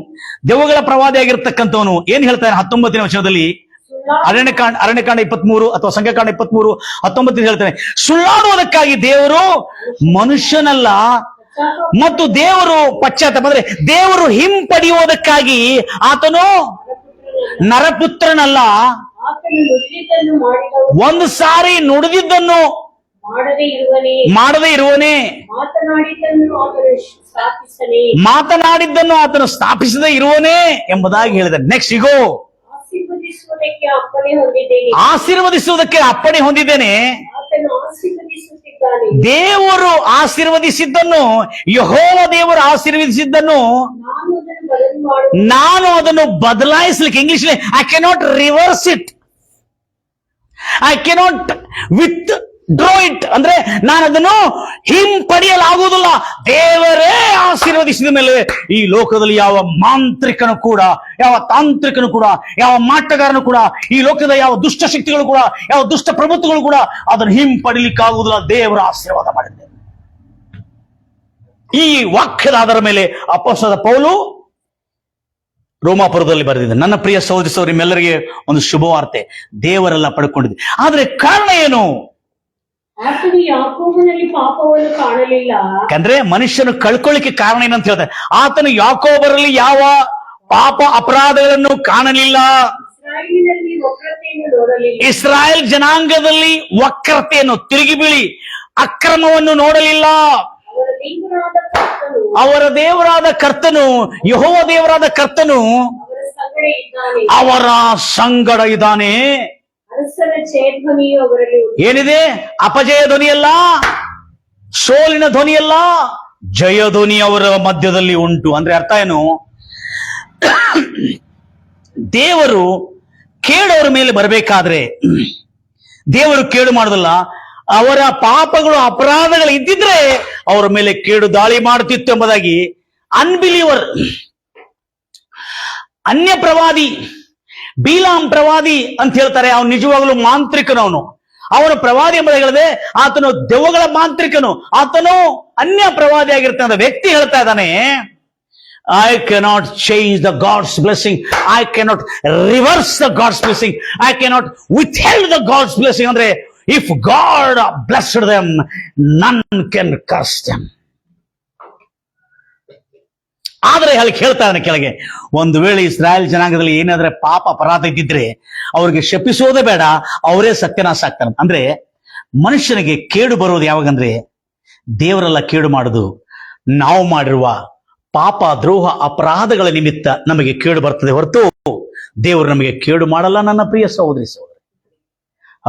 ದೆವ್ವಗಳ ಪ್ರವಾದಿ ಆಗಿರ್ತಕ್ಕಂಥವನು ಏನ್ ಹೇಳ್ತಾನೆ 19ನೇ ವಚನದಲ್ಲಿ, ಅರಣ್ಯಕಾಂಡ 23 ಅಥವಾ ಸಂಖ್ಯಾಕಾಂಡ 23:19 ಹೇಳ್ತಾನೆ, ಸುಳ್ಳಾಡುವುದಕ್ಕಾಗಿ ದೇವರು ಮನುಷ್ಯನಲ್ಲ ಮತ್ತು ದೇವರು ಪಶ್ಚಾತ್ತಾಪ ಅಂದ್ರೆ ದೇವರು ಹಿಂಪಡೆಯುವುದಕ್ಕಾಗಿ ಆತನು ನರಪುತ್ರನಲ್ಲ. ಒಂದು ಸಾರಿ ನುಡಿದಿದ್ದನ್ನು ಮಾಡದೇ ಇರುವನೇ, ಮಾತನಾಡಿದ್ದನ್ನು ಆತನು ಸ್ಥಾಪಿಸದೇ ಇರುವನೇ ಎಂಬುದಾಗಿ ಹೇಳಿದ. ನೆಕ್ಸ್ಟ್ ಇಗೋ, ಆಶೀರ್ವದಿಸುವುದಕ್ಕೆ ಅಪ್ಪಣೆ ಹೊಂದಿದ್ದೇನೆ. ದೇವರು ಆಶೀರ್ವದಿಸಿದ್ದನ್ನು, ಯೆಹೋವ ದೇವರು ಆಶೀರ್ವದಿಸಿದ್ದನ್ನು ನಾನು ಅದನ್ನು ಬದಲಾಯಿಸಲಿಕ್ಕೆ, English I cannot reverse it, I cannot withdraw it, ಅಂದ್ರೆ ನಾನು ಅದನ್ನು ಹಿಂಪಡೆಯಲಾಗುವುದಿಲ್ಲ. ದೇವರೇ ಆಶೀರ್ವದಿಸಿದ ಮೇಲೆ ಈ ಲೋಕದಲ್ಲಿ ಯಾವ ಮಾಂತ್ರಿಕನು ಕೂಡ, ಯಾವ ತಾಂತ್ರಿಕನು ಕೂಡ, ಯಾವ ಮಾಟಗಾರನು ಕೂಡ, ಈ ಲೋಕದ ಯಾವ ದುಷ್ಟ ಶಕ್ತಿಗಳು ಕೂಡ, ಯಾವ ದುಷ್ಟ ಪ್ರಭುತ್ವಗಳು ಕೂಡ ಅದನ್ನು ಹಿಂಪಡಿಲಿಕ್ಕಾಗುವುದಿಲ್ಲ. ದೇವರ ಆಶೀರ್ವಾದ ಮಾಡಿದೆ. ಈ ವಾಕ್ಯದ ಆಧಾರದ ಮೇಲೆ ಅಪೊಸ್ತಲ ಪೌಲು ರೋಮಾಪುರದಲ್ಲಿ ಬರೆದಿದೆ. ನನ್ನ ಪ್ರಿಯ ಸಹೋದರಿ ನಿಮ್ಮೆಲ್ಲರಿಗೆ ಒಂದು ಶುಭವಾರ್ತೆ, ದೇವರೆಲ್ಲ ಪಡ್ಕೊಂಡಿದೆ. ಆದ್ರೆ ಕಾರಣ ಏನು? ಆತನು ಯಾಕೋಬನಲ್ಲಿ ಪಾಪವನ್ನು ಕಾಣಲಿಲ್ಲ. ಯಾಕಂದ್ರೆ ಮನುಷ್ಯನು ಕಳ್ಕೊಳ್ಳಿಕ್ಕೆ ಕಾರಣ ಏನಂತ ಹೇಳ್ತಾರೆ, ಆತನು ಯಾಕೋಬರಲ್ಲಿ ಯಾವ ಪಾಪ ಅಪರಾಧಗಳನ್ನು ಕಾಣಲಿಲ್ಲ, ಇಸ್ರಾಯೇಲಿನಲ್ಲಿ ವಕ್ರತೆಯನ್ನು ನೋಡಲಿಲ್ಲ, ಇಸ್ರಾಯೇಲ್ ಜನಾಂಗದಲ್ಲಿ ವಕ್ರತೆಯನ್ನು, ತಿರುಗಿ ಬೀಳಿ ಅಕ್ರಮವನ್ನು ನೋಡಲಿಲ್ಲ. ಅವರ ದೇವರಾದ ಕರ್ತನು, ಯೆಹೋವ ದೇವರಾದ ಕರ್ತನು ಅವರ ಸಂಗಡ ಇದ್ದಾನೆ. ಏನಿದೆ? ಅಪಜಯ ಧ್ವನಿಯಲ್ಲ, ಸೋಲಿನ ಧ್ವನಿಯಲ್ಲ, ಜಯ ಧ್ವನಿ ಅವರ ಮಧ್ಯದಲ್ಲಿ ಉಂಟು. ಅಂದ್ರೆ ಅರ್ಥ ಏನು? ದೇವರು ಕೇಳೋರ ಮೇಲೆ ಬರಬೇಕಾದ್ರೆ ದೇವರು ಕೇಡು ಮಾಡುದಿಲ್ಲ. ಅವರ ಪಾಪಗಳು ಅಪರಾಧಗಳು ಇದ್ದಿದ್ರೆ ಅವರ ಮೇಲೆ ಕೇಡು ದಾಳಿ ಮಾಡುತ್ತಿತ್ತು ಎಂಬುದಾಗಿ ಅನ್ಬಿಲೀವರ್, ಅನ್ಯ ಪ್ರವಾದಿ ಬಿಲಾಮ್ ಪ್ರವಾದಿ ಅಂತ ಹೇಳ್ತಾರೆ. ಅವನು ನಿಜವಾಗಲೂ ಮಾಂತ್ರಿಕನವನು, ಅವನು ಪ್ರವಾದಿ ಎಂಬುದಾಗಿ ಹೇಳಿದೆ. ಆತನು ದೆವ್ವಗಳ ಮಾಂತ್ರಿಕನು, ಆತನು ಅನ್ಯ ಪ್ರವಾದಿ ಆಗಿರ್ತಾನೆ. ವ್ಯಕ್ತಿ ಹೇಳ್ತಾ ಇದ್ದಾನೆ, I cannot change the God's blessing. I cannot reverse the God's blessing. I cannot withhold the God's blessing. ಅಂದ್ರೆ if God blessed them, none can curse them. ಆದ್ರೆ ಅಲ್ಲಿ ಹೇಳ್ತಾನೆ ಕೆಳಗೆ, ಒಂದು ವೇಳೆ ಇಸ್ರಾಯೇಲ್ ಜನಾಂಗದಲ್ಲಿ ಏನಾದ್ರೆ ಪಾಪ ಅಪರಾಧ ಇದ್ದಿದ್ರೆ ಅವ್ರಿಗೆ ಶಪಿಸೋದೇ ಬೇಡ, ಅವರೇ ಸತ್ಯನಾಶ ಆಗ್ತಾರೆ. ಅಂದ್ರೆ ಮನುಷ್ಯನಿಗೆ ಕೇಡು ಬರೋದು ಯಾವಾಗಂದ್ರೆ, ದೇವರೆಲ್ಲ ಕೇಡು ಮಾಡುದು ನಾವು ಮಾಡಿರುವ ಪಾಪ ದ್ರೋಹ ಅಪರಾಧಗಳ ನಿಮಿತ್ತ ನಮಗೆ ಕೇಡು ಬರ್ತದೆ ಹೊರತು ದೇವರು ನಮಗೆ ಕೇಡು ಮಾಡಲ್ಲ. ನನ್ನ ಪ್ರಿಯ ಸಹೋದರಿ ಸಹೋದರಿ,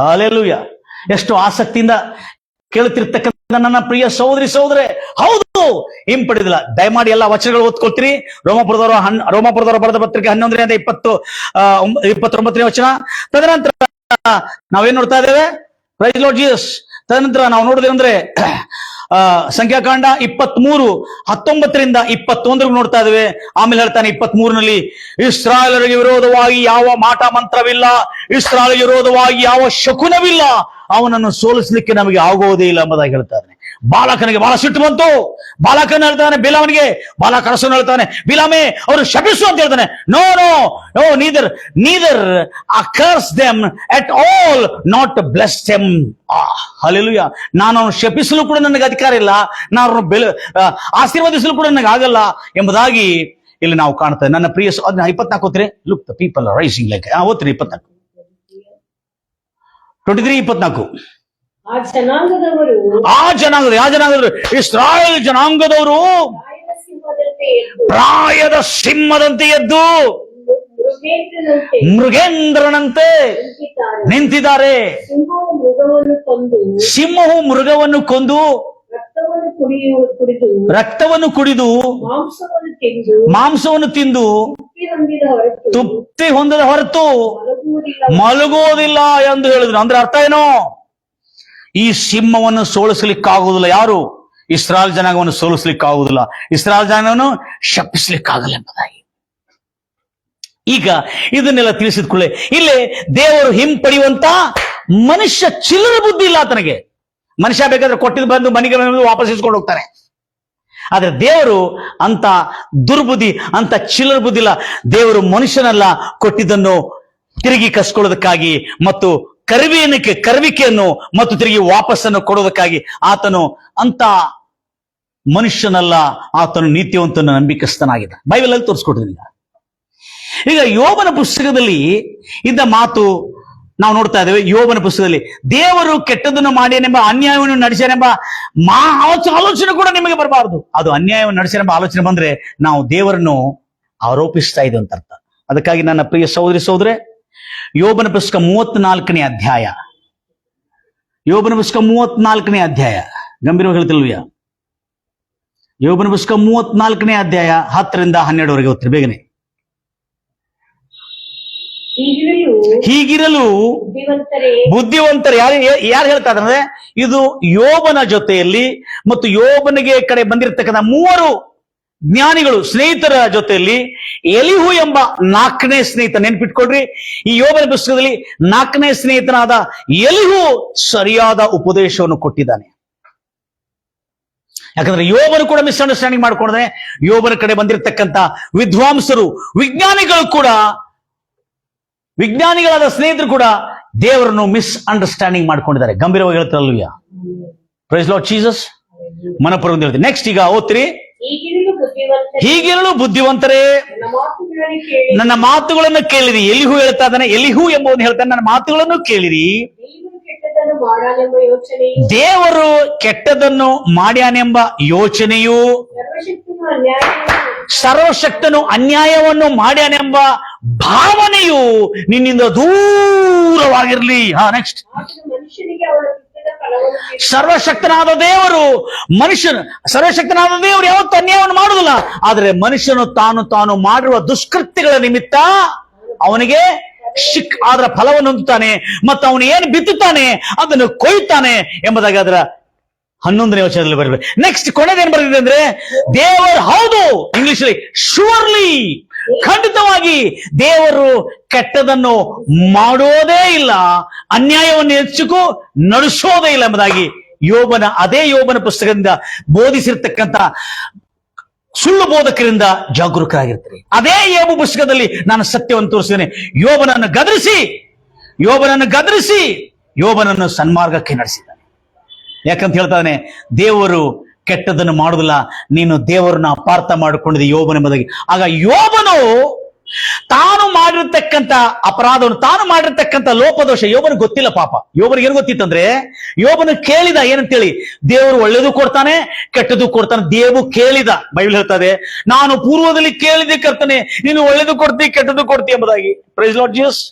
ಹಲ್ಲೆಲೂಯಾ. ಎಷ್ಟು ಆಸಕ್ತಿಯಿಂದ ಕೇಳುತ್ತಿರ್ತಕ್ಕಂಥ ನನ್ನ ಪ್ರಿಯ ಸಹೋದರಿ ಸಹೋದರೇ, ಹೌದು, ಹಿಂಪಡೆದಿಲ್ಲ. ದಯಮಾಡಿ ಎಲ್ಲ ವಚನಗಳು ಓದ್ಕೊಳ್ತೀರಿ. ರೋಮಾಪುರದವರು ಬರೆದ ಪತ್ರಿಕೆ 11ನೇ 29ನೇ ವಚನ. ತದನಂತರ ನಾವೇನ್ ನೋಡ್ತಾ ಇದ್ದೇವೆ? Praise Lord Jesus. ತದನಂತರ ನಾವು ನೋಡಿದೆ ಅಂದ್ರೆ ಸಂಖ್ಯಾಕಾಂಡ 23:19 21 ನೋಡ್ತಾ ಇದ್ದೇವೆ. ಆಮೇಲೆ ಹೇಳ್ತಾನೆ 23ನಲ್ಲಿ, ಇಸ್ರಾಯೇಲರಿಗೆ ವಿರೋಧವಾಗಿ ಯಾವ ಮಾಟ ಮಂತ್ರವಿಲ್ಲ, ಇಸ್ರಾಯೇಲಿಗೆ ವಿರೋಧವಾಗಿ ಯಾವ ಶಕುನವಿಲ್ಲ, ಅವನನ್ನು ಸೋಲಿಸಲಿಕ್ಕೆ ನಮಗೆ ಆಗುವುದೇ ಇಲ್ಲ ಎಂಬುದಾಗಿ ಹೇಳ್ತಾನೆ. ಬಾಲಕನಿಗೆ ಬಹಳ ಸಿಟ್ಟು ಬಂತು. ಬಾಲಕನ ಹೇಳ್ತಾನೆ ಬಿಲಾಮನಿಗೆ, ಬಾಲಕ ಅರಸನು ಹೇಳ್ತಾನೆ, ಬಿಲಾಮೆ ಅವರು ಶಪಿಸು ಅಂತ ಹೇಳ್ತಾನೆ. No no no, neither accurse them at all, not bless them. Hallelujah. ನಾನು ಅವನು ಶಪಿಸಲು ಕೂಡ ನನಗೆ ಅಧಿಕಾರ ಇಲ್ಲ, ನಾನು ಆಶೀರ್ವದಿಸಲು ಕೂಡ ನನಗೆ ಆಗಲ್ಲ ಎಂಬುದಾಗಿ ಇಲ್ಲಿ ನಾವು ಕಾಣ್ತೇವೆ. ನನ್ನ ಪ್ರಿಯ 24 ಓದ್ರಿ. Look the people are rising like. ಓದ್ರಿ 24, 23:24. ಆ ಜನಾಂಗದವರು, ಯಾವ ಜನಾಂಗದವರು? ಇಸ್ರಾಯೇಲ್ ಜನಾಂಗದವರು ಪ್ರಾಯದ ಸಿಂಹದಂತೆ ಎದ್ದು ಮೃಗೇಂದ್ರನಂತೆ ನಿಂತಿದ್ದಾರೆ. ಸಿಂಹವು ಮೃಗವನ್ನು ಕೊಂದು ರಕ್ತವನ್ನು ಕುಡಿದು ರಕ್ತವನ್ನು ಕುಡಿದು ಮಾಂಸವನ್ನು ತಿಂದು ತೃಪ್ತಿ ಹೊಂದದ ಹೊರತು ಮಲಗುವುದಿಲ್ಲ ಎಂದು ಹೇಳಿದ್ರು. ಅಂದ್ರೆ ಅರ್ಥ ಏನು? ಈ ಸಿಂಹವನ್ನು ಸೋಲಿಸಲಿಕ್ಕಾಗುವುದಿಲ್ಲ. ಯಾರು? ಇಸ್ರಾಯೇಲ್ ಜನಾಂಗವನ್ನು ಸೋಲಿಸಲಿಕ್ಕಾಗುವುದಿಲ್ಲ, ಇಸ್ರಾಯೇಲ್ ಜನಾಂಗವನ್ನು ಶಪಿಸಲಿಕ್ಕಾಗಲ್ಲ ಎಂಬುದಾಗಿ. ಈಗ ಇದನ್ನೆಲ್ಲ ತಿಳಿಸಿದ್ಕೊಳ್ಳೆ ಇಲ್ಲೇ ದೇವರು ಹಿಂಪಡೆಯುವಂತ ಮನುಷ್ಯ ಚಿಲ್ಲರೆ ಬುದ್ಧಿ ಇಲ್ಲ ಆತನಿಗೆ. ಮನುಷ್ಯ ಬೇಕಾದ್ರೆ ಕೊಟ್ಟಿದ್ದು ಬಂದು ಮನೆಗೆ ವಾಪಸ್ ಇಸ್ಕೊಂಡು ಹೋಗ್ತಾನೆ. ಆದ್ರೆ ದೇವರು ಅಂತ ದುರ್ಬುದ್ಧಿ, ಅಂತ ಚಿಲ್ಲರ ಬುದ್ಧಿ ಇಲ್ಲ. ದೇವರು ಮನುಷ್ಯನೆಲ್ಲ ಕೊಟ್ಟಿದ್ದನ್ನು ತಿರುಗಿ ಕಸ್ಕೊಳ್ಳೋದಕ್ಕಾಗಿ ಮತ್ತು ಕರುವಿಕೆಯನ್ನು ಮತ್ತು ತಿರುಗಿ ವಾಪಸ್ಸನ್ನು ಕೊಡೋದಕ್ಕಾಗಿ ಆತನು ಅಂತ ಮನುಷ್ಯನಲ್ಲ, ಆತನು ನೀತಿವಂತನ ನಂಬಿಕಸ್ಥನಾಗಿದೆ. ಬೈಬಲ್ ಅಲ್ಲಿ ತೋರಿಸ್ಕೊಟ್ಟಿದ್ದೀನಿ. ಈಗ ಯೋಬನ ಪುಸ್ತಕದಲ್ಲಿ ಇದ್ದ ಮಾತು ನಾವು ನೋಡ್ತಾ ಇದ್ದೇವೆ. ಯೋಬನ ಪುಸ್ತಕದಲ್ಲಿ ದೇವರು ಕೆಟ್ಟದನ್ನು ಮಾಡ್ಯಾನೆಂಬ, ಅನ್ಯಾಯವನ್ನು ನಡೆಸ್ಯಾನೆಂಬ ಆಲೋಚನೆ ಕೂಡ ನಿಮಗೆ ಬರಬಾರದು. ಅದು ಅನ್ಯಾಯವನ್ನು ನಡೆಸ್ಯಾನೆಂಬ ಆಲೋಚನೆ ಬಂದ್ರೆ ನಾವು ದೇವರನ್ನು ಆರೋಪಿಸ್ತಾ ಇದ್ದೇವೆ ಅಂತ ಅರ್ಥ. ಅದಕ್ಕಾಗಿ ನನ್ನ ಪ್ರಿಯ ಸಹೋದರಿ ಯೋಬನ ಪುಸ್ತಕ 34ನೇ ಅಧ್ಯಾಯ, ಯೋಬನ ಪುಸ್ತಕ 34ನೇ ಅಧ್ಯಾಯ, ಗಂಭೀರವಾಗಿ ಹೇಳ್ತಿಲ್ವಯ್ಯ? ಯೋಬನ ಪುಸ್ತಕ 34ನೇ ಅಧ್ಯಾಯ 10ರಿಂದ 12ವರೆಗೆ ಓದ್ತೀರಿ ಬೇಗನೆ. ಹೀಗಿರಲು ಬುದ್ಧಿವಂತರು ಯಾರು ಹೇಳ್ತಾ ಇದ್ದಾರೆ? ಇದು ಯೋಬನ ಜೊತೆಯಲ್ಲಿ ಮತ್ತು ಯೋಬನಿಗೆ ಕಡೆ ಬಂದಿರತಕ್ಕಂಥ 3 ಜ್ಞಾನಿಗಳು ಸ್ನೇಹಿತರ ಜೊತೆಯಲ್ಲಿ ಎಲಿಹು ಎಂಬ 4ನೇ ಸ್ನೇಹಿತ, ನೆನ್ಪಿಟ್ಕೊಡ್ರಿ. ಈ ಯೋಬನ ಪುಸ್ತಕದಲ್ಲಿ 4ನೇ ಸ್ನೇಹಿತನಾದ ಎಲಿಹು ಸರಿಯಾದ ಉಪದೇಶವನ್ನು ಕೊಟ್ಟಿದ್ದಾನೆ. ಯಾಕಂದ್ರೆ ಯೋಬನು ಕೂಡ ಮಿಸ್ಅಂಡರ್ಸ್ಟ್ಯಾಂಡಿಂಗ್ ಮಾಡ್ಕೊಂಡ್ರೆ, ಯೋಬನ ಕಡೆ ಬಂದಿರತಕ್ಕಂಥ ವಿದ್ವಾಂಸರು, ವಿಜ್ಞಾನಿಗಳಾದ ಸ್ನೇಹಿತರು ಕೂಡ ದೇವರನ್ನು ಮಿಸ್ಅಂಡರ್ಸ್ಟ್ಯಾಂಡಿಂಗ್ ಮಾಡ್ಕೊಂಡಿದ್ದಾರೆ. ಗಂಭೀರವಾಗಿ ಹೇಳ್ತಾರಲ್ವಯ್ಯ? Praise Lord Jesus. ಮನಪೂರ್ವಕ ಹೇಳ್ತೀನಿ. ನೆಕ್ಸ್ಟ್ ಈಗ ಓದ್ತೀರಿ. ಹೀಗಿರಲು ಬುದ್ಧಿವಂತರೇ ನನ್ನ ಮಾತುಗಳನ್ನು ಕೇಳಿರಿ. ಎಲಿಹು ಹೇಳ್ತಾ ಇದ್ದಾನೆ, ಎಲಿಹು ಎಂಬುದನ್ನು ಹೇಳ್ತಾನೆ, ನನ್ನ ಮಾತುಗಳನ್ನು ಕೇಳಿರಿ. ದೇವರು ಕೆಟ್ಟದನ್ನು ಮಾಡ್ಯಾನೆಂಬ ಯೋಚನೆಯು, ಸರ್ವಶಕ್ತನು ಅನ್ಯಾಯವನ್ನು ಮಾಡ್ಯಾನೆಂಬ ಭಾವನೆಯು ನಿನ್ನಿಂದ ದೂರವಾಗಿರ್ಲಿ. ನೆಕ್ಸ್ಟ್. ಸರ್ವಶಕ್ತನಾದ ದೇವರು ಯಾವತ್ತೂ ಅನ್ಯಾಯವನ್ನು ಮಾಡುವುದಿಲ್ಲ. ಆದರೆ ಮನುಷ್ಯನು ತಾನು ಮಾಡಿರುವ ದುಷ್ಕೃತ್ಯಗಳ ನಿಮಿತ್ತ ಅವನಿಗೆ ಅದರ ಫಲವನ್ನು ಹೊಂದುತ್ತಾನೆ ಮತ್ತು ಅವನು ಏನು ಬಿತ್ತುತ್ತಾನೆ ಅದನ್ನು ಕೊಯ್ತಾನೆ ಎಂಬುದಾಗಿ ಅದರ 11ನೇ ವಚನದಲ್ಲಿ ಬರಬೇಕು. ನೆಕ್ಸ್ಟ್ ಕೊನೆದೇನು ಬರೆದಿದೆ ಅಂದ್ರೆ, ದೇವರು, ಹೌದು, ಇಂಗ್ಲಿಷಲ್ಲಿ ಶೂರ್ಲಿ, ಖಂಡಿತವಾಗಿ ದೇವರು ಕೆಟ್ಟದನ್ನು ಮಾಡೋದೇ ಇಲ್ಲ, ಅನ್ಯಾಯವನ್ನು ಹೆಚ್ಚಿಗೂ ನಡೆಸೋದೇ ಇಲ್ಲ ಎಂಬುದಾಗಿ ಅದೇ ಯೋಬನ ಪುಸ್ತಕದಿಂದ ಬೋಧಿಸಿರ್ತಕ್ಕಂಥ ಸುಳ್ಳು ಬೋಧಕರಿಂದ ಜಾಗರೂಕರಾಗಿರ್ತಾರೆ. ಅದೇ ಯೋಬ ಪುಸ್ತಕದಲ್ಲಿ ನಾನು ಸತ್ಯವನ್ನು ತೋರಿಸಿದ್ದೇನೆ. ಯೋಬನನ್ನು ಗದರಿಸಿ ಯೋಬನನ್ನು ಸನ್ಮಾರ್ಗಕ್ಕೆ ನಡೆಸಿದ್ದಾನೆ. ಯಾಕಂತ ಹೇಳ್ತಾನೆ, ದೇವರು ಕೆಟ್ಟದನ್ನು ಮಾಡುವುದಿಲ್ಲ, ನೀನು ದೇವರನ್ನ ಅಪಾರ್ಥ ಮಾಡಿಕೊಂಡಿದ್ದೆ ಯೋಬನ ಎಂಬುದಾಗಿ. ಆಗ ಯೋಬನು ತಾನು ಮಾಡಿರ್ತಕ್ಕಂಥ ಅಪರಾಧವನ್ನು, ತಾನು ಮಾಡಿರ್ತಕ್ಕಂಥ ಲೋಪದೋಷ ಯೋಬನಿಗೆ ಗೊತ್ತಿಲ್ಲ. ಪಾಪ ಯೋಬನಿಗೆ ಏನು ಗೊತ್ತಿತ್ತಂದ್ರೆ, ಯೋಬನು ಕೇಳಿದ ಏನಂತೇಳಿ, ದೇವರು ಒಳ್ಳೇದು ಕೊಡ್ತಾನೆ ಕೆಟ್ಟದ್ದು ಕೊಡ್ತಾನೆ. ದೇವರು ಕೇಳಿದ. ಬೈಬಲ್ ಹೇಳ್ತದೆ, ನಾನು ಪೂರ್ವದಲ್ಲಿ ಕೇಳಿದೆ ಕರ್ತನೆ, ನೀನು ಒಳ್ಳೇದು ಕೊಡ್ತಿ ಕೆಟ್ಟದ್ದು ಕೊಡ್ತಿ ಎಂಬುದಾಗಿ. Praise Lord Jesus.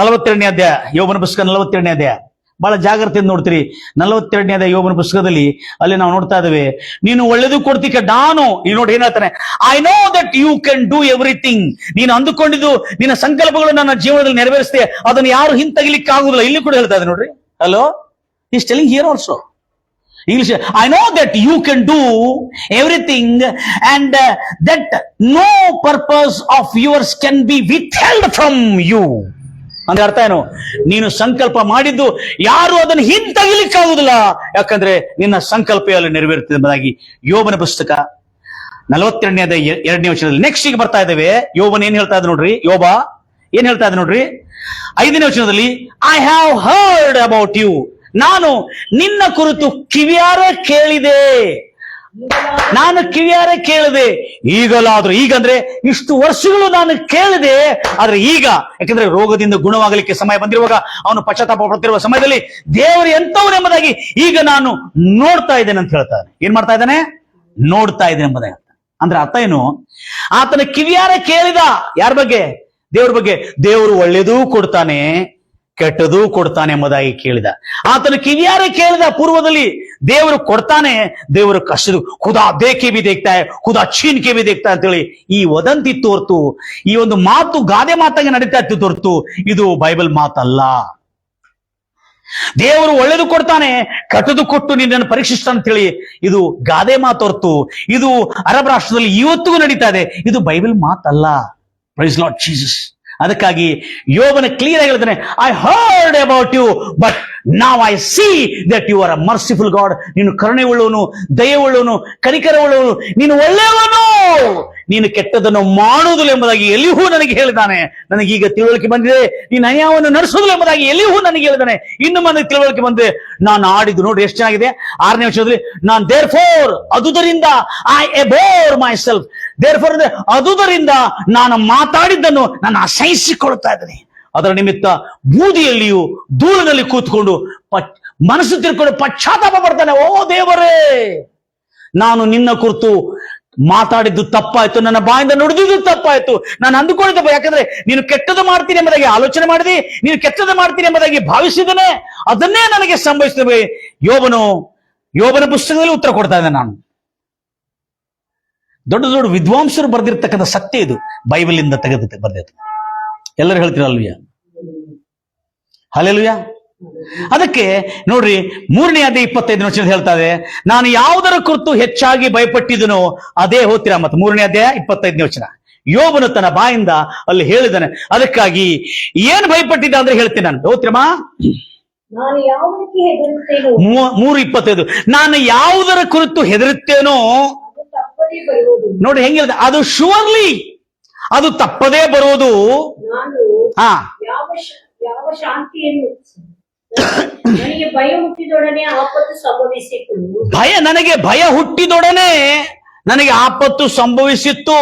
42ನೇ ಅಧ್ಯಾಯ ಯೋಬನ ಪುಸ್ತಕ, 42ನೇ ಅಧ್ಯಾಯ. ಬಹಳ ಜಾಗ್ರತೆಯಿಂದ ನೋಡ್ತೀರಿ. 42ನೇ ಅಧ್ಯಾಯ ಯೋಬನ ಪುಸ್ತಕದಲ್ಲಿ ಅಲ್ಲಿ ನಾವು ನೋಡ್ತಾ ಇದ್ದೇವೆ, ನೀನು ಒಳ್ಳೇದು ಕೊಡ್ತಿ ನಾನು, ಇಲ್ಲಿ ನೋಡಿ ಏನ್ ಹೇಳ್ತಾನೆ, I know that you can do everything. ನೀನು ಅಂದುಕೊಂಡಿದ್ದು ನಿನ್ನ ಸಂಕಲ್ಪಗಳು ನನ್ನ ಜೀವನದಲ್ಲಿ ನೆರವೇರಿಸ್ತೆ, ಅದನ್ನು ಯಾರು ಹಿಂತಗಿಲಿಕ್ಕೆ ಆಗುದಿಲ್ಲ. ಇಲ್ಲಿ ಕೂಡ ಹೇಳ್ತಾ ಇದೆ ನೋಡ್ರಿ. Hello, is telling here also. English, I know that you can do everything and that no purpose of yours can be withheld from you. ಅಂದ್ರೆ ಅರ್ಥ ಏನು? ನೀನು ಸಂಕಲ್ಪ ಮಾಡಿದ್ದು ಯಾರು ಅದನ್ನು ಹಿಂತಗಿಲಿಕ್ಕಾಗುದಿಲ್ಲ, ಯಾಕಂದ್ರೆ ನಿನ್ನ ಸಂಕಲ್ಪ ಅಲ್ಲಿ ನೆರವೇರುತ್ತದೆ ಎಂಬುದಾಗಿ ಯೋಬನ ಪುಸ್ತಕ 42ನೇ ಅಧ್ಯಾಯ 2ನೇ ವಚನದಲ್ಲಿ. ನೆಕ್ಸ್ಟ್ ಈಗ ಬರ್ತಾ ಇದ್ದೇವೆ. ಯೋಬನ್ ಏನ್ ಹೇಳ್ತಾ ಇದ್ದ ನೋಡ್ರಿ, ಯೋಬ ಏನ್ ಹೇಳ್ತಾ ಇದ್ದ ನೋಡ್ರಿ. 5ನೇ ವಚನದಲ್ಲಿ, I have heard about you, ನಾನು ನಿನ್ನ ಕುರಿತು ಕಿವಿಯಾರೆ ಕೇಳಿದೆ. ನಾನು ಕಿವಿಯಾರೆ ಕೇಳಿದೆ, ಈಗಲಾದ್ರೂ, ಈಗಂದ್ರೆ ಇಷ್ಟು ವರ್ಷಗಳು ನಾನು ಕೇಳಿದೆ, ಆದ್ರೆ ಈಗ, ಯಾಕಂದ್ರೆ ರೋಗದಿಂದ ಗುಣವಾಗಲಿಕ್ಕೆ ಸಮಯ ಬಂದಿರುವಾಗ, ಅವನು ಪಶ್ಚಾತ್ತಾಪ ಪಡ್ತಿರುವ ಸಮಯದಲ್ಲಿ ದೇವರು ಎಂತವನು ಎಂಬುದಾಗಿ ಈಗ ನಾನು ನೋಡ್ತಾ ಇದ್ದೇನೆ ಅಂತ ಹೇಳ್ತಾನೆ. ಏನ್ ಮಾಡ್ತಾ ಇದ್ದಾನೆ? ನೋಡ್ತಾ ಇದ್ದೇನೆ ಎಂಬುದಾಗಿ. ಅಂದ್ರೆ ಅರ್ಥ ಏನು? ಆತನ ಕಿವಿಯಾರೆ ಕೇಳಿದ. ಯಾರ ಬಗ್ಗೆ? ದೇವ್ರ ಬಗ್ಗೆ. ದೇವರು ಒಳ್ಳೇದೂ ಕೊಡ್ತಾನೆ ಕೆಟ್ಟದೂ ಕೊಡ್ತಾನೆ ಎಂಬುದಾಗಿ ಕೇಳಿದ. ಆತನ ಕಿವಿಯಾರೆ ಕೇಳಿದ ಪೂರ್ವದಲ್ಲಿ, ದೇವರು ಕೊಡ್ತಾನೆ, ದೇವರು ಕಷ್ಟದು, ಖುದಾ ದೇಖೆ ಬಿ ದೇಖ್ತಾ ಹೈ, ಖುದಾ ಛೀನ್ ಕೆ ಬಿ ದೇಖ್ತಾ ಅಂತೇಳಿ ಈ ವದಂತಿ ತೋರ್ತು, ಈ ಒಂದು ಮಾತು ಗಾದೆ ಮಾತಾಗಿ ನಡೀತಾ ಇತ್ತು ತೋರ್ತು, ಇದು ಬೈಬಲ್ ಮಾತಲ್ಲ. ದೇವರು ಒಳ್ಳೇದು ಕೊಡ್ತಾನೆ, ಕೆಟ್ಟದು ಕೊಟ್ಟು ನಿನ್ನನ್ನು ಪರೀಕ್ಷಿಸ್ತಾನೆ ಅಂತೇಳಿ ಇದು ಗಾದೆ ಮಾತೊರ್ತು, ಇದು ಅರಬ್ ರಾಷ್ಟ್ರದಲ್ಲಿ ಇವತ್ತಿಗೂ ನಡೀತಾ ಇದೆ, ಇದು ಬೈಬಲ್ ಮಾತಲ್ಲ. Praise Lord Jesus. ಅದಕ್ಕಾಗಿ ಯೋಬನ ಕ್ಲಿಯರ್ ಆಗಿ ಹೇಳ್ತಾನೆ, I heard about you but now I see that you are a merciful God. ನೀನು ಕರುಣೆ ಉಳ್ಳವನು, ದಯೆ ಉಳ್ಳವನು, ಕನಿಕರ ಉಳ್ಳವನು, ನೀನು ಒಳ್ಳೆಯವನು, ನೀನು ಕೆಟ್ಟದನ್ನು ಮಾಡುವುದಿಲ್ಲ ಎಂಬುದಾಗಿ ಎಲಿಹೂ ನನಗೆ ಹೇಳಿದಾನೆ. ನನಗೀಗ ತಿಳುವಳಿಕೆ ಬಂದಿದೆ, ನೀನು ಅನ್ಯಾಯವನ್ನು ನಡೆಸುವುದಿಲ್ಲ ಎಂಬುದಾಗಿ ಎಲಿಹೂ ನನಗೆ ಹೇಳಿದಾನೆ. ಇನ್ನು ನನಗೆ ತಿಳುವಳಿಕೆ ಬಂದಿದೆ, ನಾನು ಆಡಿದ್ದು ನೋಡಿ ಎಷ್ಟು ಚೆನ್ನಾಗಿದೆ. 6ನೇ ವರ್ಷದಲ್ಲಿ ನಾನು ದೇರ್ ಫೋರ್, ಅದುದರಿಂದ I abhor myself, therefore ಅಂದ್ರೆ ಅದುದರಿಂದ ನಾನು ಮಾತಾಡಿದ್ದನ್ನು ನಾನು ಅಸಹಿಸಿಕೊಳ್ತಾ ಇದ್ದೇನೆ. ಅದರ ನಿಮಿತ್ತ ಬೂದಿಯಲ್ಲಿಯೂ ಧೂಳಿನಲ್ಲಿ ಕೂತ್ಕೊಂಡು ಮನಸ್ಸು ತಿಳ್ಕೊಂಡು ಪಶ್ಚಾತ್ತಾಪ ಪಡ್ತಾನೆ. ಓ ದೇವರೇ, ನಾನು ನಿನ್ನ ಕುರಿತು ಮಾತಾಡಿದ್ದು ತಪ್ಪಾಯ್ತು, ನನ್ನ ಬಾಯಿಂದ ನುಡಿದಿದ್ದು ತಪ್ಪಾಯ್ತು, ನಾನು ಅಂದುಕೊಂಡಿದ್ದೆ. ಯಾಕಂದ್ರೆ ನೀನು ಕೆಟ್ಟದ್ದು ಮಾಡ್ತೀನಿ ಎಂಬುದಾಗಿ ಆಲೋಚನೆ ಮಾಡಿದಿ, ನೀನು ಕೆಟ್ಟದ್ದು ಮಾಡ್ತೀನಿ ಎಂಬುದಾಗಿ ಭಾವಿಸಿದನೆ, ಅದನ್ನೇ ನನಗೆ ಸಂಭವಿಸ್ತವೆ. ಯೋಬನ ಪುಸ್ತಕದಲ್ಲಿ ಉತ್ತರ ಕೊಡ್ತಾ ಇದ್ದೆ ನಾನು. ದೊಡ್ಡ ದೊಡ್ಡ ವಿದ್ವಾಂಸರು ಬರೆದಿರ್ತಕ್ಕಂಥ ಸತ್ಯ ಇದು, ಬೈಬಲ್ ಇಂದ ತೆಗೆದು ಬರ್ದಿತ್ತು. ಎಲ್ಲರೂ ಹೇಳ್ತೀರಲ್ವಿಯ, ಹಲ್ಲೆಲೂಯಾ. ಅದಕ್ಕೆ ನೋಡ್ರಿ, 3ನೇ ಅಧ್ಯಾಯ 25ನೇ ವಚನ ಹೇಳ್ತಾ ಇದೆ, ನಾನು ಯಾವುದರ ಕುರಿತು ಹೆಚ್ಚಾಗಿ ಭಯಪಟ್ಟಿದನೋ ಅದೇ. ಹೋಗ್ತೀರಾ ಮತ್ತೆ 3ನೇ ಅಧ್ಯಾಯ 25ನೇ ವಚನ. ಯೋಬನು ತನ್ನ ಬಾಯಿಂದ ಅಲ್ಲಿ ಹೇಳಿದಾನೆ. ಅದಕ್ಕಾಗಿ ಏನ್ ಭಯಪಟ್ಟಿದ್ದ ಅಂದ್ರೆ ಹೇಳ್ತೀನಿ ನಾನು. ಹೋಗ್ತೀರಮ್ಮ, ನಾನು ಯಾವುದಕ್ಕೆ ಹೆದರುತ್ತೇನೋ 3:25, ನಾನು ಯಾವುದರ ಕುರಿತು ಹೆದರುತ್ತೇನೋ ಅದು ತಪ್ಪದೇ ಬರುವುದು. ನೋಡಿ ಹೆಂಗ್ ಹೇಳಿದೆ, ಅದು ಶೂರ್ಲಿ, ಅದು ತಪ್ಪದೇ ಬರುವುದು. ನಾನು ಹಾ, ಯಾವ ಶಾಂತಿಯನ್ನು, ನನಗೆ ಭಯ ಹುಟ್ಟಿದೊಡನೆ ಆಪತ್ತು ಸಂಭವಿಸಿತು. ನನಗೆ ಭಯ ಹುಟ್ಟಿದೊಡನೆ ನನಗೆ ಆಪತ್ತು ಸಂಭವಿಸಿತ್ತು.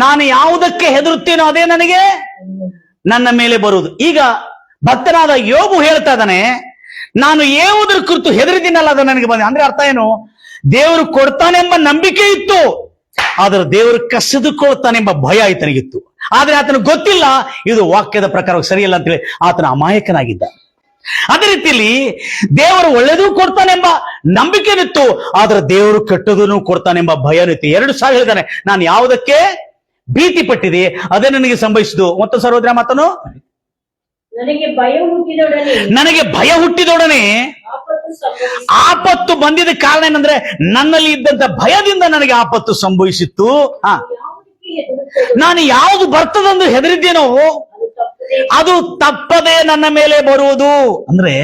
ನಾನು ಯಾವುದಕ್ಕೆ ಹೆದರುತ್ತೇನೋ ಅದೇ ನನಗೆ ನನ್ನ ಮೇಲೆ ಬರುವುದು. ಈಗ ಭಕ್ತನಾದ ಯೋಬು ಹೇಳ್ತಾ ಇದ್ದಾನೆ, ನಾನು ಯಾವುದರ ಕುರಿತು ಹೆದರಿದ್ದೀನಲ್ಲ ಅದು ನನಗೆ ಬಂದ. ಅಂದ್ರೆ ಅರ್ಥ ಏನು? ದೇವರು ಕೊಡ್ತಾನೆಂಬ ನಂಬಿಕೆ ಇತ್ತು, ಆದ್ರೆ ದೇವರು ಕಸಿದುಕೊಳ್ತಾನೆಂಬ ಭಯ ಆತನಿಗಿತ್ತು. ಆದ್ರೆ ಆತನಿಗೆ ಗೊತ್ತಿಲ್ಲ ಇದು ವಾಕ್ಯದ ಪ್ರಕಾರ ಸರಿಯಲ್ಲ ಅಂತೇಳಿ ಆತನ ಅಮಾಯಕನಾಗಿದ್ದ. ಅದೇ ರೀತಿಯಲ್ಲಿ ದೇವರು ಒಳ್ಳೆದೂ ಕೊಡ್ತಾನೆಂಬ ನಂಬಿಕೆನಿತ್ತು, ಆದ್ರೆ ದೇವರು ಕೆಟ್ಟದನ್ನು ಕೊಡ್ತಾನೆಂಬ ಭಯನಿತ್ತು. 2 ಸಾರಿ ಹೇಳಿದಾನೆ, ನಾನು ಯಾವುದಕ್ಕೆ ಭೀತಿ ಪಟ್ಟಿದೆ ಅದೇ ನನಗೆ ಸಂಭವಿಸಿತು. ಮತ್ತು ಸಹೋದರ ಮಾತನು, ನನಗೆ ಭಯ ಹುಟ್ಟಿದೊಡನೆ ಆಪತ್ತು ಬಂದಿದ ಕಾರಣ ಏನಂದ್ರೆ ನನ್ನಲ್ಲಿ ಇದ್ದಂತ ಭಯದಿಂದ ನನಗೆ ಆಪತ್ತು ಸಂಭವಿಸಿತ್ತು. ನಾನು ಯಾವುದು ಬರ್ತದಂದು ಹೆದರಿದ್ದೇನೋ ಅದು ತಪ್ಪದೆ ನನ್ನ ಮೇಲೆ ಬರುವುದು. ಅಂದ್ರೆ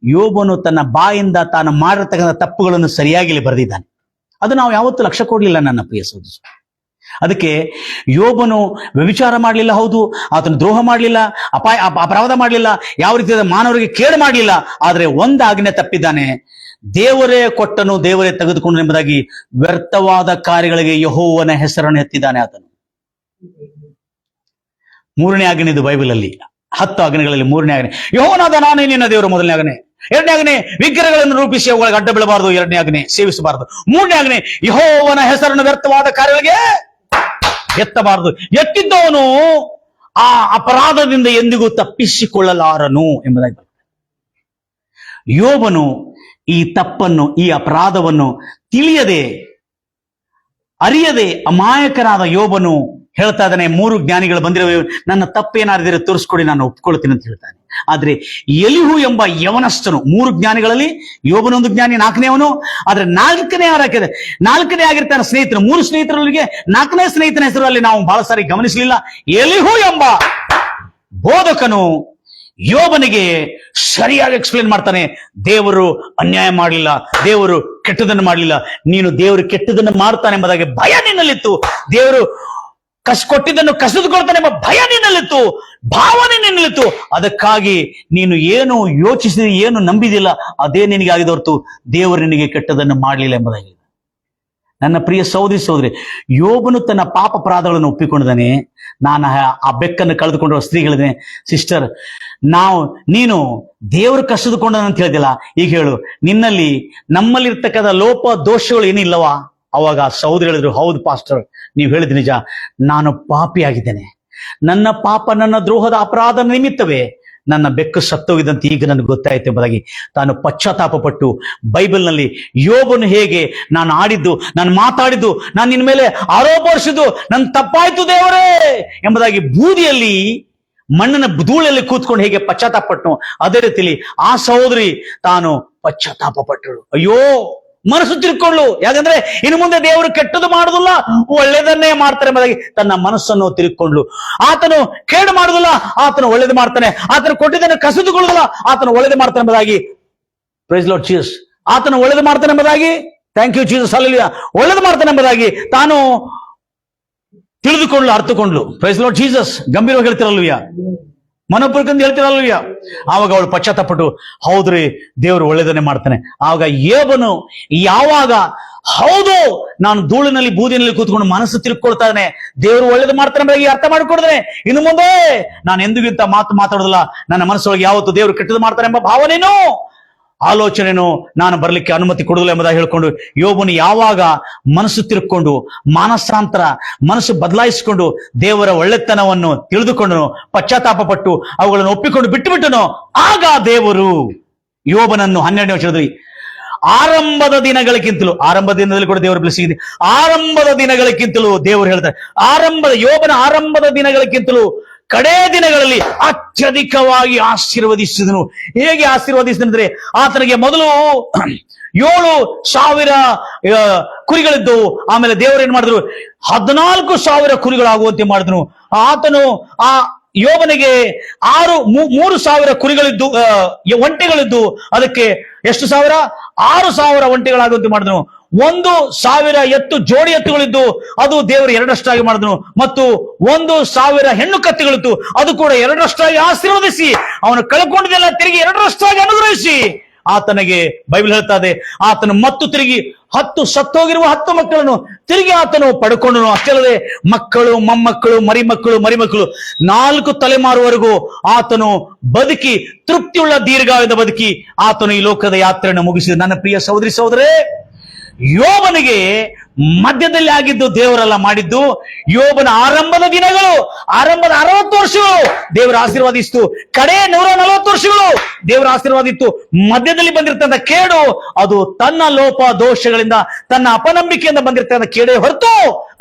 ಯೋಬನು ತನ್ನ ಬಾಯಿಂದ ತಾನು ಮಾಡಿರ್ತಕ್ಕಂಥ ತಪ್ಪುಗಳನ್ನು ಸರಿಯಾಗಿ ಬರೆದಿದ್ದಾನೆ. ಅದು ನಾವು ಯಾವತ್ತೂ ಲಕ್ಷ್ಯ ಕೊಡ್ಲಿಲ್ಲ ನನ್ನ ಪ್ರಿಯ ಸಹೋದರ. ಅದಕ್ಕೆ ಯೋಬನು ವ್ಯಭಿಚಾರ ಮಾಡಲಿಲ್ಲ, ಹೌದು, ಆತನು ದ್ರೋಹ ಮಾಡಲಿಲ್ಲ, ಅಪರಾಧ ಮಾಡಲಿಲ್ಲ, ಯಾವ ರೀತಿಯಾದ ಮಾನವರಿಗೆ ಕೇಡು ಮಾಡಲಿಲ್ಲ. ಆದ್ರೆ ಒಂದು ಆಜ್ಞೆ ತಪ್ಪಿದ್ದಾನೆ, ದೇವರೇ ಕೊಟ್ಟನು ದೇವರೇ ತೆಗೆದುಕೊಂಡು ಎಂಬುದಾಗಿ ವ್ಯರ್ಥವಾದ ಕಾರ್ಯಗಳಿಗೆ ಯೆಹೋವನ ಹೆಸರನ್ನು ಎತ್ತಿದ್ದಾನೆ ಆತನು. 3ನೇ ಆಜ್ಞೆ ಇದು ಬೈಬಲ್ ಅಲ್ಲಿ. 10 ಆಜ್ಞೆಗಳಲ್ಲಿ 3ನೇ ಆಜ್ಞೆ, ಯೆಹೋವನಾದ ನಾನೇ ನಿನ್ನ ದೇವರು. 1ನೇ ಆಜ್ಞೆ. 2ನೇ ಆಜ್ಞೆ, ವಿಗ್ರಹಗಳನ್ನು ರೂಪಿಸಿ ಅವುಗಳಿಗೆ ಅಡ್ಡ ಬೀಳಬಾರದು. 2ನೇ ಆಜ್ಞೆ, ಸೇವಿಸಬಾರದು. 3ನೇ ಆಜ್ಞೆ, ಯೆಹೋವನ ಹೆಸರನ್ನು ವ್ಯರ್ಥವಾದ ಕಾರ್ಯಗಳಿಗೆ ಎತ್ತಬಾರದು. ಎತ್ತಿದ್ದವನು ಆ ಅಪರಾಧದಿಂದ ಎಂದಿಗೂ ತಪ್ಪಿಸಿಕೊಳ್ಳಲಾರನು ಎಂಬುದಾಗಿ. ಯೋಬನು ಈ ತಪ್ಪನ್ನು, ಈ ಅಪರಾಧವನ್ನು ತಿಳಿಯದೆ ಅರಿಯದೆ ಅಮಾಯಕನಾದ ಯೋಬನು ಹೇಳ್ತಾ ಇದ್ದಾನೆ, 3 ಜ್ಞಾನಿಗಳು ಬಂದಿರುವ ನನ್ನ ತಪ್ಪೇನಾದ್ರೆ ತೋರಿಸ್ಕೊಡಿ, ನಾನು ಒಪ್ಕೊಳ್ತೀನಿ ಅಂತ ಹೇಳ್ತಾನೆ. ಆದ್ರೆ ಎಲಿಹು ಎಂಬ ಯವನಸ್ಥನು, 3 ಜ್ಞಾನಿಗಳಲ್ಲಿ ಯೋಬನೊಂದು ಜ್ಞಾನಿ, 4ನೇವನು. ಆದ್ರೆ 4ನೇ ಆಗಿರ್ತಾನೆ ಸ್ನೇಹಿತರು. 3 ಸ್ನೇಹಿತರಿಗೆ 4ನೇ ಸ್ನೇಹಿತನ ಹೆಸರು ಅಲ್ಲಿ ನಾವು ಬಹಳ ಸಾರಿ ಗಮನಿಸಲಿಲ್ಲ. ಎಲಿಹು ಎಂಬ ಬೋಧಕನು ಯೋಬನಿಗೆ ಸರಿಯಾಗಿ ಎಕ್ಸ್ಪ್ಲೇನ್ ಮಾಡ್ತಾನೆ, ದೇವರು ಅನ್ಯಾಯ ಮಾಡಲಿಲ್ಲ, ದೇವರು ಕೆಟ್ಟದನ್ನು ಮಾಡಲಿಲ್ಲ, ನೀನು ದೇವರು ಕೆಟ್ಟದನ್ನು ಮಾಡ್ತಾನೆ ಎಂಬುದಾಗಿ ಭಯ ನಿನ್ನಲ್ಲಿತ್ತು, ದೇವರು ಕೊಟ್ಟಿದ್ದನ್ನು ಕಸಿದುಕೊಳ್ತಾನೆ ಎಂಬ ಭಯ ನಿನ್ನಲ್ಲಿತ್ತು, ಭಾವನೆ ನಿನ್ನಲ್ಲಿತ್ತು. ಅದಕ್ಕಾಗಿ ನೀನು ಏನು ಯೋಚಿಸಿದ, ಏನು ನಂಬಿದಿಲ್ಲ, ಅದೇ ನಿನಗೆ ಆಗಿದೆ ಹೊರತು ದೇವರು ನಿನಗೆ ಕೆಟ್ಟದನ್ನು ಮಾಡಲಿಲ್ಲ ಎಂಬುದಾಗಿ. ನನ್ನ ಪ್ರಿಯ ಸಹೋದರಿ, ಯೋಬನು ತನ್ನ ಪಾಪ ಅಪರಾಧಗಳನ್ನು ಒಪ್ಪಿಕೊಂಡಿದ್ದಾನೆ. ನಾನು ಆ ಬೆಕ್ಕನ್ನು ಕಳೆದುಕೊಂಡಿರುವ ಸ್ತ್ರೀಗಳಿದ್ದೇನೆ, ಸಿಸ್ಟರ್, ನೀನು ದೇವರು ಕಸಿದುಕೊಂಡನಂತ ಹೇಳಿದಿಲ್ಲ, ಈಗ ಹೇಳು, ನಿನ್ನಲ್ಲಿ ನಮ್ಮಲ್ಲಿ ಇರ್ತಕ್ಕಂಥ ಲೋಪ ದೋಷಗಳು ಏನಿಲ್ಲವಾ? ಅವಾಗ ಸಹೋದರಿ ಹೇಳಿದ್ರು, ಹೌದು ಪಾಸ್ಟರ್, ನೀವು ಹೇಳಿದ ನಿಜ, ನಾನು ಪಾಪಿಯಾಗಿದ್ದೇನೆ, ನನ್ನ ಪಾಪ, ನನ್ನ ದ್ರೋಹದ ಅಪರಾಧ ನಿಮಿತ್ತವೇ ನನ್ನ ಬೆಕ್ಕು ಸತ್ತೋಗಿದಂತೆ ಈಗ ನನಗೆ ಗೊತ್ತಾಯ್ತು ಎಂಬುದಾಗಿ ತಾನು ಪಶ್ಚಾತ್ತಾಪ ಪಟ್ಟು ಬೈಬಲ್ನಲ್ಲಿ ಯೋಬನು ಹೇಗೆ ನಾನು ಆಡಿದ್ದು, ನಾನು ಮಾತಾಡಿದ್ದು, ನಾನು ನಿನ್ನ ಮೇಲೆ ಆರೋಪ ಹೊರಿಸಿದ್ದು ನನ್ನ ತಪ್ಪಾಯ್ತು ದೇವರೇ ಎಂಬುದಾಗಿ ಬೂದಿಯಲ್ಲಿ ಮಣ್ಣಿನ ಧೂಳಲ್ಲಿ ಕೂತ್ಕೊಂಡು ಹೇಗೆ ಪಶ್ಚಾತ್ತಾಪ ಪಟ್ಟನು, ಅದೇ ರೀತಿಯಲ್ಲಿ ಆ ಸಹೋದರಿ ತಾನು ಪಶ್ಚಾತ್ತಾಪ ಪಟ್ಟಳು. ಅಯ್ಯೋ, ಮನಸ್ಸು ತಿಳ್ಕೊಳ್ಳು, ಯಾಕಂದ್ರೆ ಇನ್ನು ಮುಂದೆ ದೇವರು ಕೆಟ್ಟದ್ದು ಮಾಡುದಿಲ್ಲ, ಒಳ್ಳೆಯದನ್ನೇ ಮಾಡ್ತಾರೆ ಎಂಬುದಾಗಿ ತನ್ನ ಮನಸ್ಸನ್ನು ತಿಳ್ಕೊಂಡ್ಲು. ಆತನು ಕೇಡು ಮಾಡುದಿಲ್ಲ, ಆತನು ಒಳ್ಳೇದು ಮಾಡ್ತಾನೆ. ಆತನು ಕೊಟ್ಟಿದ್ದನ್ನು ಕಸಿದುಕೊಳ್ಳುದಿಲ್ಲ, ಆತನು ಒಳ್ಳೇದು ಮಾಡ್ತಾನೆ ಎಂಬುದಾಗಿ, ಪ್ರೈಸ್ ಲಾರ್ಡ್ ಜೀಸಸ್, ಆತನು ಒಳ್ಳೇದು ಮಾಡ್ತಾನೆ ಎಂಬುದಾಗಿ, ಥ್ಯಾಂಕ್ ಯು ಜೀಸಸ್, ಹಲ್ಲೆಲೂಯಾ, ಒಳ್ಳೇದು ಮಾಡ್ತಾನೆ ಎಂಬುದಾಗಿ ತಾನು ತಿಳಿದುಕೊಳ್ಳು, ಅರ್ಥಕೊಂಡ್ಲು. ಪ್ರೈಸ್ ಲಾರ್ಡ್ ಜೀಸಸ್, ಗಂಭೀರವಾಗಿ ಹೇಳ್ತಿರಲ್ವಯ್ಯ, ಮನಪೂರ್ವಕಂದು ಹೇಳ್ತಿರಲ್ವಯ್ಯ. ಆವಾಗ ಅವಳು ಪಶ್ಚಾತ್ತಾಪಟ್ಟು, ಹೌದ್ರಿ ದೇವರು ಒಳ್ಳೇದನ್ನೇ ಮಾಡ್ತಾನೆ. ಆವಾಗ ಯೋಬನು ಯಾವಾಗ ಹೌದು ನಾನು ಧೂಳಿನಲ್ಲಿ ಬೂದಿನಲ್ಲಿ ಕೂತ್ಕೊಂಡು ಮನಸ್ಸು ತಿಳ್ಕೊಳ್ತಾನೆ, ದೇವರು ಒಳ್ಳೇದು ಮಾಡ್ತಾನೆ ಎಂಬುದಾಗಿ ಅರ್ಥ ಮಾಡಿಕೊಡ್ತಾನೆ, ಇನ್ನು ಮುಂದೆ ನಾನು ಎಂದಿಗಿಂತ ಮಾತಾಡೋದಿಲ್ಲ, ನನ್ನ ಮನಸ್ಸೊಳಗೆ ಯಾವತ್ತು ದೇವರು ಕೆಟ್ಟದ್ದು ಮಾಡ್ತಾನೆ ಎಂಬ ಭಾವನೆನೋ ಆಲೋಚನೆನೋ ನಾನು ಬರಲಿಕ್ಕೆ ಅನುಮತಿ ಕೊಡುವುದಿಲ್ಲ ಎಂಬುದಾಗಿ ಹೇಳ್ಕೊಂಡು ಯೋಬನು ಯಾವಾಗ ಮನಸ್ಸು ತಿರುಕೊಂಡು ಮಾನಸಾಂತರ ಮನಸ್ಸು ಬದಲಾಯಿಸಿಕೊಂಡು ದೇವರ ಒಳ್ಳೆತನವನ್ನು ತಿಳಿದುಕೊಂಡು ಪಶ್ಚಾತ್ತಾಪ ಪಟ್ಟು ಅವುಗಳನ್ನು ಒಪ್ಪಿಕೊಂಡು ಬಿಟ್ಟುನೋ, ಆಗ ದೇವರು ಯೋಬನನ್ನು 12ನೇ ವಚನದಲ್ಲಿ ಆರಂಭದ ದಿನಗಳಿಗಿಂತಲೂ, ಆರಂಭದ ದಿನದಲ್ಲಿ ಕೂಡ ದೇವರ ಬ್ಲೆಸ್ಸಿಂಗ್ ಇದೆ, ಆರಂಭದ ದಿನಗಳಿಗಿಂತಲೂ ದೇವರು ಹೇಳ್ತಾರೆ, ಯೋಬನ ಆರಂಭದ ದಿನಗಳಿಗಿಂತಲೂ ಕಡೇ ದಿನಗಳಲ್ಲಿ ಅತ್ಯಧಿಕವಾಗಿ ಆಶೀರ್ವದಿಸಿದನು. ಹೇಗೆ ಆಶೀರ್ವದಿಸಿದಂದ್ರೆ, ಆತನಿಗೆ ಮೊದಲು 7,000 ಕುರಿಗಳಿದ್ದವು. ಆಮೇಲೆ ದೇವರು ಏನ್ ಮಾಡಿದ್ರು, 14,000 ಕುರಿಗಳಾಗುವಂತೆ ಮಾಡಿದನು. ಆತನು ಆ ಯೋಬನಿಗೆ 3,000 ಕುರಿಗಳಿದ್ದು, ಒಂಟೆಗಳಿದ್ದು, ಅದಕ್ಕೆ ಎಷ್ಟು ಸಾವಿರ, 6,000 ಒಂಟೆಗಳಾಗುವಂತೆ ಮಾಡಿದನು. 1,000 ಎತ್ತು, ಜೋಡಿ ಎತ್ತುಗಳಿದ್ದು, ಅದು ದೇವರು 2ರಷ್ಟಾಗಿ ಮಾಡಿದನು. ಮತ್ತು 1,000 ಹೆಣ್ಣು ಕತ್ತಿಗಳಿತ್ತು, ಅದು ಕೂಡ 2ರಷ್ಟಾಗಿ ಆಶೀರ್ವದಿಸಿ, ಅವನು ಕಳ್ಕೊಂಡಿದ್ದೆಲ್ಲ ತಿರುಗಿ 2ರಷ್ಟಾಗಿ ಅನುಗ್ರಹಿಸಿ ಆತನಿಗೆ ಬೈಬಲ್ ಹೇಳ್ತಾದೆ, ಆತನು ಮತ್ತು ತಿರುಗಿ 10 ಸತ್ತೋಗಿರುವ 10 ಮಕ್ಕಳನ್ನು ತಿರುಗಿ ಆತನು ಪಡ್ಕೊಂಡನು. ಅಷ್ಟೇ ಅಲ್ಲದೆ ಮಕ್ಕಳು, ಮೊಮ್ಮಕ್ಕಳು, ಮರಿಮಕ್ಕಳು 4 ತಲೆಮಾರುವರೆಗೂ ಆತನು ಬದುಕಿ ತೃಪ್ತಿಯುಳ್ಳ ದೀರ್ಘಾಯುಧ ಬದುಕಿ ಆತನು ಈ ಲೋಕದ ಯಾತ್ರೆಯನ್ನು ಮುಗಿಸಿದ. ನನ್ನ ಪ್ರಿಯ ಸಹೋದರಿ ಸಹೋದರೇ, ಯೋಬನಿಗೆ ಮಧ್ಯದಲ್ಲಿ ಆಗಿದ್ದು ದೇವರೆಲ್ಲ ಮಾಡಿದ್ದು. ಯೋಬನ ಆರಂಭದ ದಿನಗಳು, ಆರಂಭದ 60 ವರ್ಷಗಳು ದೇವರ ಆಶೀರ್ವಾದಿಸಿತು, ಕಡೆ 140 ವರ್ಷಗಳು ದೇವರ ಆಶೀರ್ವಾದಿತ್ತು. ಮಧ್ಯದಲ್ಲಿ ಬಂದಿರ್ತಕ್ಕಂಥ ಕೇಡು ಅದು ತನ್ನ ಲೋಪ ದೋಷಗಳಿಂದ, ತನ್ನ ಅಪನಂಬಿಕೆಯಿಂದ ಬಂದಿರ್ತಕ್ಕಂಥ ಕೇಡೇ ಹೊರತು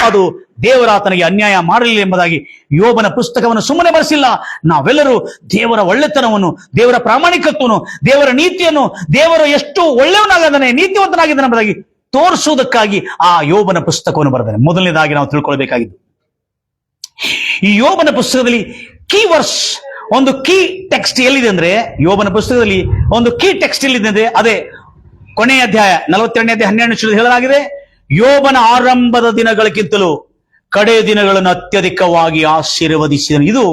ಅದು ದೇವರ ಆತನಿಗೆ ಅನ್ಯಾಯ ಮಾಡಲಿಲ್ಲ ಎಂಬುದಾಗಿ ಯೋಬನ ಪುಸ್ತಕವನ್ನು ಸುಮ್ಮನೆ ಬರೆಸಿಲ್ಲ. ನಾವೆಲ್ಲರೂ ದೇವರ ಒಳ್ಳೆತನವನ್ನು, ದೇವರ ಪ್ರಾಮಾಣಿಕತ್ವವನ್ನು, ದೇವರ ನೀತಿಯನ್ನು, ದೇವರು ಎಷ್ಟು ಒಳ್ಳೆಯವನಾಗಿದ್ದಾನೆ, ನೀತಿವಂತನಾಗಿದ್ದಾನೆ ಎಂಬುದಾಗಿ ತೋರಿಸುವುದಕ್ಕಾಗಿ ಆ ಯೋಬನ ಪುಸ್ತಕವನ್ನು ಬರೆದಾನೆ. ಮೊದಲನೇದಾಗಿ ನಾವು ತಿಳ್ಕೊಳ್ಬೇಕಾಗಿದ್ದು, ಈ ಯೋಬನ ಪುಸ್ತಕದಲ್ಲಿ ಕೀ ವರ್ಸ್, ಒಂದು ಕೀ ಟೆಕ್ಸ್ಟ್ ಎಲ್ಲಿದೆ ಅಂದ್ರೆ, ಯೋಬನ ಪುಸ್ತಕದಲ್ಲಿ ಒಂದು ಕೀ ಟೆಕ್ಸ್ಟ್ ಎಲ್ಲಿದೆ ಅಂದ್ರೆ, ಅದೇ ಕೊನೆಯ ಅಧ್ಯಾಯ 42ನೇ ಅಧ್ಯಾಯ 12ನೇ ಹೇಳಲಾಗಿದೆ, ಯೋಬನ ಆರಂಭದ ದಿನಗಳಿಗಿಂತಲೂ ಕಡೆ ದಿನಗಳನ್ನು ಅತ್ಯಧಿಕವಾಗಿ ಆಶೀರ್ವದಿಸಿದನು. ಇದು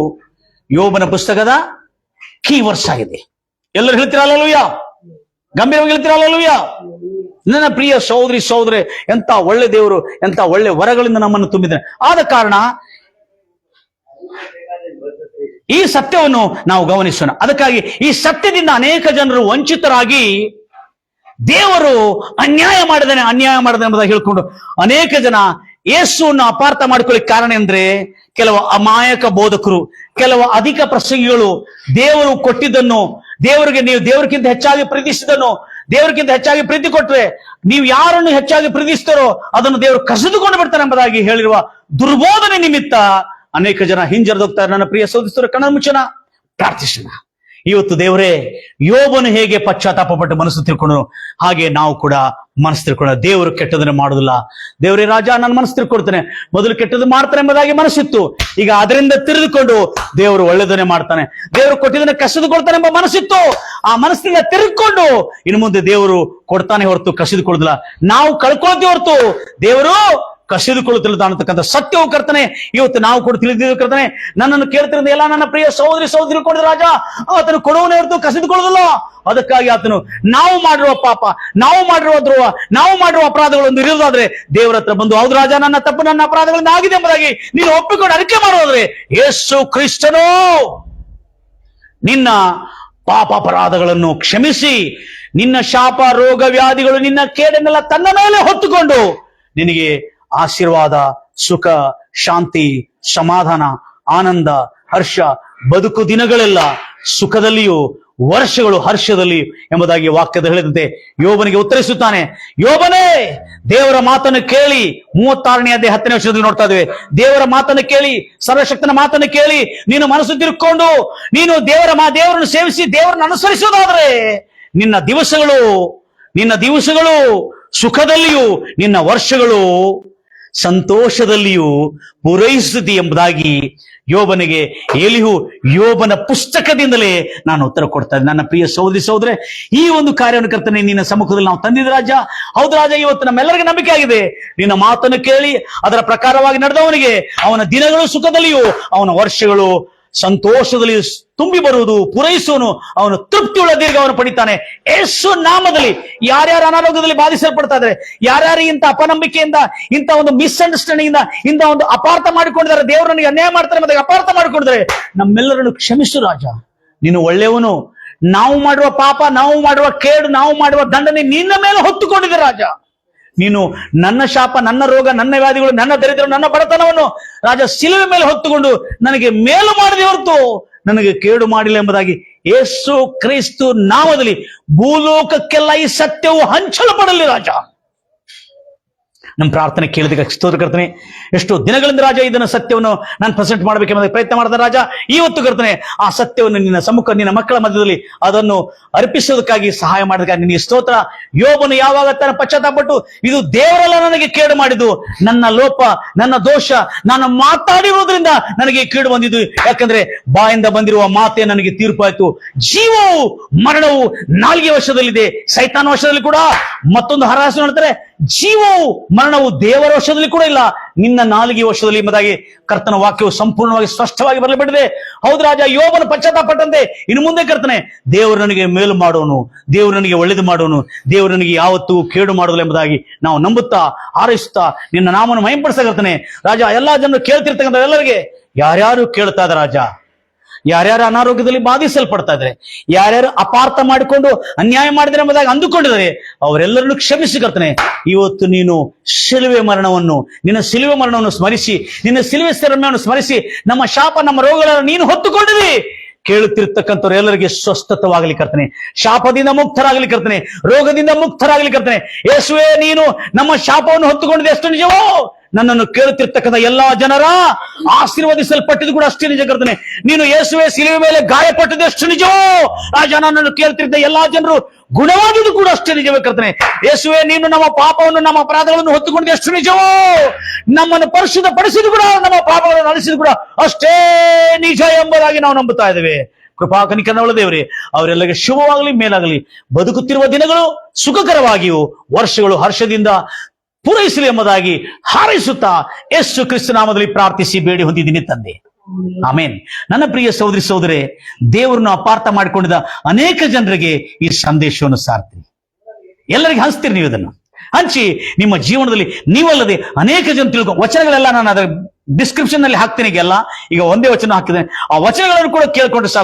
ಯೋಬನ ಪುಸ್ತಕದ ಕೀ ವರ್ಸ್ ಆಗಿದೆ. ಎಲ್ಲರೂ ಹೇಳ್ತಿರಲ್ಲೂಯ್ಯ, ಗಂಭೀರವಾಗಿ ಹೇಳ್ತಿರಲ್ಲೂಯ್ಯ. ನನ್ನ ಪ್ರಿಯ ಸಹೋದರಿ, ಎಂತ ಒಳ್ಳೆ ದೇವರು, ಎಂತ ಒಳ್ಳೆ ವರಗಳಿಂದ ನಮ್ಮನ್ನು ತುಂಬಿದ್ದಾನೆ. ಆದ ಕಾರಣ ಈ ಸತ್ಯವನ್ನು ನಾವು ಗಮನಿಸೋಣ. ಅದಕ್ಕಾಗಿ ಈ ಸತ್ಯದಿಂದ ಅನೇಕ ಜನರು ವಂಚಿತರಾಗಿ ದೇವರು ಅನ್ಯಾಯ ಮಾಡಿದಾನೆ ಎಂಬುದಾಗಿ ಹೇಳ್ಕೊಂಡು ಅನೇಕ ಜನ ಯೇಸುವನ್ನು ಅಪಾರ್ಥ ಮಾಡಿಕೊಳ್ಳಿಕ್ಕೆ ಕಾರಣ ಅಂದ್ರೆ, ಕೆಲವು ಅಮಾಯಕ ಬೋಧಕರು, ಕೆಲವು ಅಧಿಕ ಪ್ರಸಂಗಿಗಳು ದೇವರು ಕೊಟ್ಟಿದ್ದನ್ನು, ನೀವು ದೇವರಿಗಿಂತ ಹೆಚ್ಚಾಗಿ ಪ್ರೀತಿಸಿದನ್ನು, ದೇವರಿಗಿಂತ ಹೆಚ್ಚಾಗಿ ಪ್ರೀತಿ ಕೊಟ್ರೆ ನೀವು ಯಾರನ್ನು ಹೆಚ್ಚಾಗಿ ಪ್ರೀತಿಸ್ತಾರೋ ಅದನ್ನು ದೇವರು ಕಸಿದುಕೊಂಡು ಬಿಡ್ತಾರೆ ಎಂಬುದಾಗಿ ಹೇಳಿರುವ ದುರ್ಬೋಧನೆ ನಿಮಿತ್ತ ಅನೇಕ ಜನ ಹಿಂಜರಿದೋಗ್ತಾರೆ. ನನ್ನ ಪ್ರಿಯ ಸಹೋದರರು, ಕಣ್ಣ ಮುಚ್ಚನ ಪ್ರಾರ್ಥಿಸೋಣ. ಇವತ್ತು ದೇವರೇ, ಯೋಬನು ಹೇಗೆ ಪಶ್ಚಾತ್ತಾಪ ಪಟ್ಟು ಮನಸ್ಸು ತಿಳ್ಕೊಂಡು, ಹಾಗೆ ನಾವು ಕೂಡ ಮನಸ್ಸು ತಿಳ್ಕೊಳ್ಳೋಣ. ದೇವರು ಕೆಟ್ಟದನ್ನು ಮಾಡುದಿಲ್ಲ. ದೇವರೇ ರಾಜ, ನಾನು ಮನಸ್ಸು ತಿಳ್ಕೊಳ್ತೇನೆ, ಮೊದಲು ಕೆಟ್ಟದ್ದು ಮಾಡ್ತಾನೆ ಎಂಬುದಾಗಿ ಮನಸ್ಸಿತ್ತು, ಈಗ ಅದರಿಂದ ತಿರುಗಿಕೊಂಡು ದೇವರು ಒಳ್ಳೆದನ್ನೇ ಮಾಡ್ತಾನೆ, ದೇವರು ಕೊಟ್ಟಿದ್ದನ್ನು ಕಸಿದುಕೊಳ್ತಾನೆ ಎಂಬ ಮನಸ್ಸಿತ್ತು. ಆ ಮನಸ್ಸಿನಿಂದ ತಿರುಗಿಕೊಂಡು ಇನ್ನು ಮುಂದೆ ದೇವರು ಕೊಡ್ತಾನೆ ಹೊರತು ಕಸಿದುಕೊಳ್ಳುದಿಲ್ಲ. ನಾವು ಕಳ್ಕೊಳ್ತೀವಿ ಹೊರತು ದೇವರು ಕಸಿದುಕೊಳ್ಳುತ್ತಿಲ್ಲ ಅನ್ನತಕ್ಕಂಥ ಸತ್ಯವು ಕರ್ತನೆ ಇವತ್ತು ನಾವು ಕೂಡ ತಿಳಿದಿದ್ದು ಕರ್ತನೆ. ನನ್ನನ್ನು ಕೇಳ್ತಿರೋದು ಎಲ್ಲ ನನ್ನ ಪ್ರಿಯ ಸಹೋದರಿ ತಿಳ್ಕೊಂಡಿದ ರಾಜ, ಆತನು ಕೊಡುವನೇ ಹೊರತು ಕಸಿದುಕೊಳ್ಳುವುದಿಲ್ಲ. ಅದಕ್ಕಾಗಿ ಆತನು ನಾವು ಮಾಡಿರುವ ಪಾಪ, ನಾವು ಮಾಡಿರುವ ದ್ರೋಹ, ನಾವು ಮಾಡುವ ಅಪರಾಧಗಳೊಂದು ಇರುವುದಾದ್ರೆ ದೇವರ ಹತ್ರ ಬಂದು, ಹೌದು ರಾಜ, ನನ್ನ ತಪ್ಪು ನನ್ನ ಅಪರಾಧಗಳಿಂದ ಆಗಿದೆ ಎಂಬುದಾಗಿ ನೀನು ಒಪ್ಪಿಕೊಂಡು ಅರಿಕೆ ಮಾಡೋದ್ರೆ, ಯೇಸು ಕ್ರಿಸ್ತನು ನಿನ್ನ ಪಾಪ ಅಪರಾಧಗಳನ್ನು ಕ್ಷಮಿಸಿ, ನಿನ್ನ ಶಾಪ, ರೋಗ, ವ್ಯಾಧಿಗಳು, ನಿನ್ನ ಕೇಡನ್ನೆಲ್ಲ ತನ್ನ ಮೇಲೆ ಹೊತ್ತುಕೊಂಡು ನಿನಗೆ ಆಶೀರ್ವಾದ, ಸುಖ, ಶಾಂತಿ, ಸಮಾಧಾನ, ಆನಂದ, ಹರ್ಷ, ಬದುಕು ದಿನಗಳೆಲ್ಲ ಸುಖದಲ್ಲಿಯೂ ವರ್ಷಗಳು ಹರ್ಷದಲ್ಲಿಯೂ ಎಂಬುದಾಗಿ ವಾಕ್ಯದ ಹೇಳಿದಂತೆ ಯೋಬನಿಗೆ ಉತ್ತರಿಸುತ್ತಾನೆ. ಯೋಬನೇ, ದೇವರ ಮಾತನ್ನು ಕೇಳಿ, 36ನೇ ಅಧ್ಯಾಯ 10ನೇ ವರ್ಷದಲ್ಲಿ ನೋಡ್ತಾ ಇದ್ದೇವೆ. ದೇವರ ಮಾತನ್ನು ಕೇಳಿ, ಸರ್ವಶಕ್ತನ ಮಾತನ್ನು ಕೇಳಿ ನೀನು ಮನಸ್ಸು ತಿರುಗಿಕೊಂಡು ನೀನು ದೇವರನ್ನು ಸೇವಿಸಿ ದೇವರನ್ನು ಅನುಸರಿಸುವುದಾದ್ರೆ ನಿನ್ನ ದಿವಸಗಳು ಸುಖದಲ್ಲಿಯೂ ನಿನ್ನ ವರ್ಷಗಳು ಸಂತೋಷದಲ್ಲಿಯೂ ಪೂರೈಸುತ್ತಿ ಎಂಬುದಾಗಿ ಯೋಬನಿಗೆ ಎಲಿಹು ಯೋಬನ ಪುಸ್ತಕದಿಂದಲೇ ನಾನು ಉತ್ತರ ಕೊಡ್ತಾ ಇದ್ದೆ. ನನ್ನ ಪ್ರಿಯ ಸಹೋದರೇ, ಈ ಒಂದು ಕಾರ್ಯವನ್ನು ಕರ್ತನೆ ನಿನ್ನ ಸಮ್ಮುಖದಲ್ಲಿ ನಾವು ತಂದಿದ್ದ ರಾಜ. ಹೌದು ರಾಜ, ಇವತ್ತು ನಮ್ಮೆಲ್ಲರಿಗೆ ನಂಬಿಕೆ ಆಗಿದೆ. ನಿನ್ನ ಮಾತನ್ನು ಕೇಳಿ ಅದರ ಪ್ರಕಾರವಾಗಿ ನಡೆದವನಿಗೆ ಅವನ ದಿನಗಳು ಸುಖದಲ್ಲಿಯೂ ಅವನ ವರ್ಷಗಳು ಸಂತೋಷದಲ್ಲಿ ತುಂಬಿ ಬರುವುದು, ಪೂರೈಸುವನು, ಅವನು ತೃಪ್ತಿಯುಳ್ಳ ದೀರ್ಘವನ್ನು ಪಡಿತಾನೆ. ಯೇಸು ನಾಮದಲ್ಲಿ ಯಾರ್ಯಾರು ಅನಾರೋಗ್ಯದಲ್ಲಿ ಬಾಧಿಸಲ್ಪಡ್ತಾ ಇದ್ದಾರೆ, ಯಾರ್ಯಾರು ಇಂಥ ಅಪನಂಬಿಕೆಯಿಂದ, ಇಂಥ ಒಂದು ಮಿಸ್ಅಂಡರ್ಸ್ಟ್ಯಾಂಡಿಂಗ್ ಇಂದ, ಇಂಥ ಒಂದು ಅಪಾರ್ಥ ಮಾಡಿಕೊಂಡಿದ್ದಾರೆ, ದೇವರು ನನಗೆ ಅನ್ಯಾಯ ಮಾಡ್ತಾರೆ ಮತ್ತೆ ಅಪಾರ್ಥ ಮಾಡಿಕೊಂಡಿದ್ದಾರೆ, ನಮ್ಮೆಲ್ಲರನ್ನು ಕ್ಷಮಿಸು ರಾಜ. ನೀನು ಒಳ್ಳೆಯವನು. ನಾವು ಮಾಡುವ ಪಾಪ, ನಾವು ಮಾಡುವ ಕೇಡು, ನಾವು ಮಾಡುವ ದಂಡನೆ ನಿನ್ನ ಮೇಲೆ ಹೊತ್ತುಕೊಂಡಿದೆ ರಾಜ. ನೀನು ನನ್ನ ಶಾಪ, ನನ್ನ ರೋಗ, ನನ್ನ ವ್ಯಾಧಿಗಳು, ನನ್ನ ದರಿದ್ರ, ನನ್ನ ಬಡತನವನ್ನು ರಾಜ ಶಿಲುವೆ ಮೇಲೆ ಹೊತ್ತುಕೊಂಡು ನನಗೆ ಮೇಲು ಮಾಡದೆ ಹೊರತು ನನಗೆ ಕೇಡು ಮಾಡಿಲ್ಲ ಎಂಬುದಾಗಿ ಯೇಸು ಕ್ರಿಸ್ತು ನಾಮದಲ್ಲಿ ಭೂಲೋಕಕ್ಕೆಲ್ಲ ಈ ಸತ್ಯವು ಹಂಚಲ್ಪಡಲಿ ರಾಜ. ನಮ್ಮ ಪ್ರಾರ್ಥನೆ ಕೇಳಿದಕ್ಕೆ ಸ್ತೋತ್ರ ಕರ್ತನೆ. ಎಷ್ಟೋ ದಿನಗಳಿಂದ ರಾಜ ಇದನ್ನ ಸತ್ಯವನ್ನು ನಾನು ಪ್ರೆಸೆಂಟ್ ಮಾಡಬೇಕೆಂಬ ಪ್ರಯತ್ನ ಮಾಡಿದ ರಾಜ. ಇವತ್ತು ಕರ್ತನೆ ಆ ಸತ್ಯವನ್ನು ನಿನ್ನ ಸಮ್ಮುಖ, ನಿನ್ನ ಮಕ್ಕಳ ಮಧ್ಯದಲ್ಲಿ ಅದನ್ನು ಅರ್ಪಿಸೋದಕ್ಕಾಗಿ ಸಹಾಯ ಮಾಡೋದಕ್ಕಾಗಿ ನಿನಗೆ ಸ್ತೋತ್ರ. ಯೋಬನು ಯಾವಾಗ ತನ್ನ ಪಶ್ಚಾತ್ತಾಪಟ್ಟು ಇದು ದೇವರೆಲ್ಲ ನನಗೆ ಕೇಡು ಮಾಡಿದ್ದು, ನನ್ನ ಲೋಪ, ನನ್ನ ದೋಷ, ನಾನು ಮಾತಾಡಿರುವುದರಿಂದ ನನಗೆ ಕೇಡು ಬಂದಿದ್ದು, ಯಾಕಂದ್ರೆ ಬಾಯಿಂದ ಬಂದಿರುವ ಮಾತೇ ನನಗೆ ತೀರ್ಪಾಯ್ತು. ಜೀವವು ಮರಣವು ನಾಲ್ಗೆ ವಶದಲ್ಲಿದೆ, ಸೈತಾನ ವಶದಲ್ಲಿ ಕೂಡ. ಮತ್ತೊಂದು ಹರಾಸು ಹೇಳ್ತಾರೆ, ಜೀವವು ಮರಣವು ದೇವರ ವಶದಲ್ಲಿ ಕೂಡ ಇಲ್ಲ, ನಿನ್ನ ನಾಲಿಗೆ ವಶದಲ್ಲಿ ಎಂಬುದಾಗಿ ಕರ್ತನ ವಾಕ್ಯವು ಸಂಪೂರ್ಣವಾಗಿ ಸ್ಪಷ್ಟವಾಗಿ ಬರಲ್ಪಟ್ಟಿದೆ. ಹೌದು ರಾಜ, ಯೋಬನ ಪಶ್ಚಾತ್ತಾಪಟ್ಟಂತೆ ಇನ್ನು ಮುಂದೆ ಕರ್ತನೆ ದೇವರು ನನಗೆ ಮೇಲು ಮಾಡೋನು, ದೇವರು ನನಗೆ ಒಳ್ಳೇದು ಮಾಡೋನು, ದೇವರು ನನಗೆ ಯಾವತ್ತೂ ಕೇಡು ಮಾಡೋದಿಲ್ಲ ಎಂಬುದಾಗಿ ನಾವು ನಂಬುತ್ತಾ ಹಾರೈಸುತ್ತಾ ನಿನ್ನ ನಾಮವನ್ನು ಮಹಿಂಪಡಿಸಕರ್ತನೆ ರಾಜ. ಎಲ್ಲಾ ಜನರು ಕೇಳ್ತಿರ್ತಕ್ಕಂಥ ಎಲ್ಲರಿಗೆ ಯಾರ್ಯಾರು ಕೇಳ್ತಾ ಇದ್ದಾರೆ ರಾಜ, ಯಾರ್ಯಾರು ಅನಾರೋಗ್ಯದಲ್ಲಿ ಬಾಧಿಸಲ್ಪಡ್ತಾ ಇದ್ದಾರೆ, ಯಾರ್ಯಾರು ಅಪಾರ್ಥ ಮಾಡಿಕೊಂಡು ಅನ್ಯಾಯ ಮಾಡಿದರೆ ಎಂಬುದಾಗಿ ಅಂದುಕೊಂಡಿದ್ದಾರೆ, ಅವರೆಲ್ಲರನ್ನು ಕ್ಷಮಿಸಿ ಕರ್ತನೆ. ಇವತ್ತು ನೀನು ನಿನ್ನ ಶಿಲುವೆ ಮರಣವನ್ನು ಸ್ಮರಿಸಿ, ನಿನ್ನ ಶಿಲುವೆ ಶ್ರಮೆಯನ್ನು ಸ್ಮರಿಸಿ ನಮ್ಮ ಶಾಪ, ನಮ್ಮ ರೋಗಗಳನ್ನು ನೀನು ಹೊತ್ತುಕೊಂಡಿದಿ. ಕೇಳುತ್ತಿರ್ತಕ್ಕಂಥವ್ರು ಎಲ್ಲರಿಗೆ ಸ್ವಸ್ಥತವಾಗಲಿ ಕರ್ತನೆ, ಶಾಪದಿಂದ ಮುಕ್ತರಾಗಲಿ ಕರ್ತನೆ, ರೋಗದಿಂದ ಮುಕ್ತರಾಗಲಿ ಕರ್ತನೆ. ಯೇಸುವೇ, ನೀನು ನಮ್ಮ ಶಾಪವನ್ನು ಹೊತ್ತುಕೊಂಡಿದೆ ಎಷ್ಟು ನಿಜವೋ, ನನ್ನನ್ನು ಕೇಳುತ್ತಿರ್ತಕ್ಕಂಥ ಎಲ್ಲಾ ಜನರ ಆಶೀರ್ವದಿಸಲ್ಪಟ್ಟಿದ್ದು ಕೂಡ ಅಷ್ಟೇ ನಿಜ ಕರ್ತನೆ. ನೀನು ಯೇಸುವೆ ಶಿಲುವೆ ಮೇಲೆ ಗಾಯಪಟ್ಟದ್ದು ಎಷ್ಟು ನಿಜವೋ, ಆ ಜನ ನನ್ನನ್ನು ಕೇಳುತ್ತಿದ್ದ ಎಲ್ಲಾ ಜನರು ಗುಣವಾಗಿದ್ದು ಕೂಡ ಅಷ್ಟೇ ನಿಜವೇ ಕರ್ತನೆ. ಯೇಸುವೆ, ನೀನು ನಮ್ಮ ಪಾಪವನ್ನು, ನಮ್ಮ ಅಪರಾಧಗಳನ್ನು ಹೊತ್ತುಕೊಂಡಿದ್ದು ಎಷ್ಟು ನಿಜವೋ, ನಮ್ಮನ್ನು ಪರಿಶುದ್ಧ ಪಡಿಸಿದ್ದು ಕೂಡ, ನಮ್ಮ ಪಾಪಗಳನ್ನು ಅಳಿಸಿದ್ದು ಕೂಡ ಅಷ್ಟೇ ನಿಜ ಎಂಬುದಾಗಿ ನಾವು ನಂಬುತ್ತಾ ಇದ್ದೇವೆ. ಕೃಪಾ ಕನಿಕರವುಳ್ಳ ದೇವರೇ, ಅವರೆಲ್ಲರಿಗೆ ಶುಭವಾಗಲಿ, ಮೇಲಾಗಲಿ, ಬದುಕುತ್ತಿರುವ ದಿನಗಳು ಸುಖಕರವಾಗಿಯೂ ವರ್ಷಗಳು ಹರ್ಷದಿಂದ ಪೂರೈಸಲಿ ಎಂಬುದಾಗಿ ಹಾರೈಸುತ್ತಾ ಯೇಸು ಕ್ರಿಸ್ತ ನಾಮದಲ್ಲಿ ಪ್ರಾರ್ಥಿಸಿ ಬೇಡಿ ಹೊಂದಿದ್ದೀನಿ ತಂದೆ, ಆಮೇನ್. ನನ್ನ ಪ್ರಿಯ ಸಹೋದರೇ, ದೇವರನ್ನು ಅಪಾರ್ಥ ಮಾಡಿಕೊಂಡಿದ್ದ ಅನೇಕ ಜನರಿಗೆ ಈ ಸಂದೇಶವನ್ನು ಸಾರ್ತೀರಿ, ಎಲ್ಲರಿಗೆ ಹಂಚ್ತೀರಿ. ನೀವು ಇದನ್ನು ಹಂಚಿ ನಿಮ್ಮ ಜೀವನದಲ್ಲಿ ನೀವಲ್ಲದೆ ಅನೇಕ ಜನ ತಿಳ್ಕೊ. ವಚನಗಳೆಲ್ಲ ನಾನು ಅದರ ಡಿಸ್ಕ್ರಿಪ್ಷನ್ ನಲ್ಲಿ ಹಾಕ್ತೀನಿ. ಈಗ ಒಂದೇ ವಚನ ಹಾಕಿದ್ದೇನೆ, ಆ ವಚನಗಳನ್ನು ಕೂಡ ಕೇಳ್ಕೊಂಡು ಸಾಕು.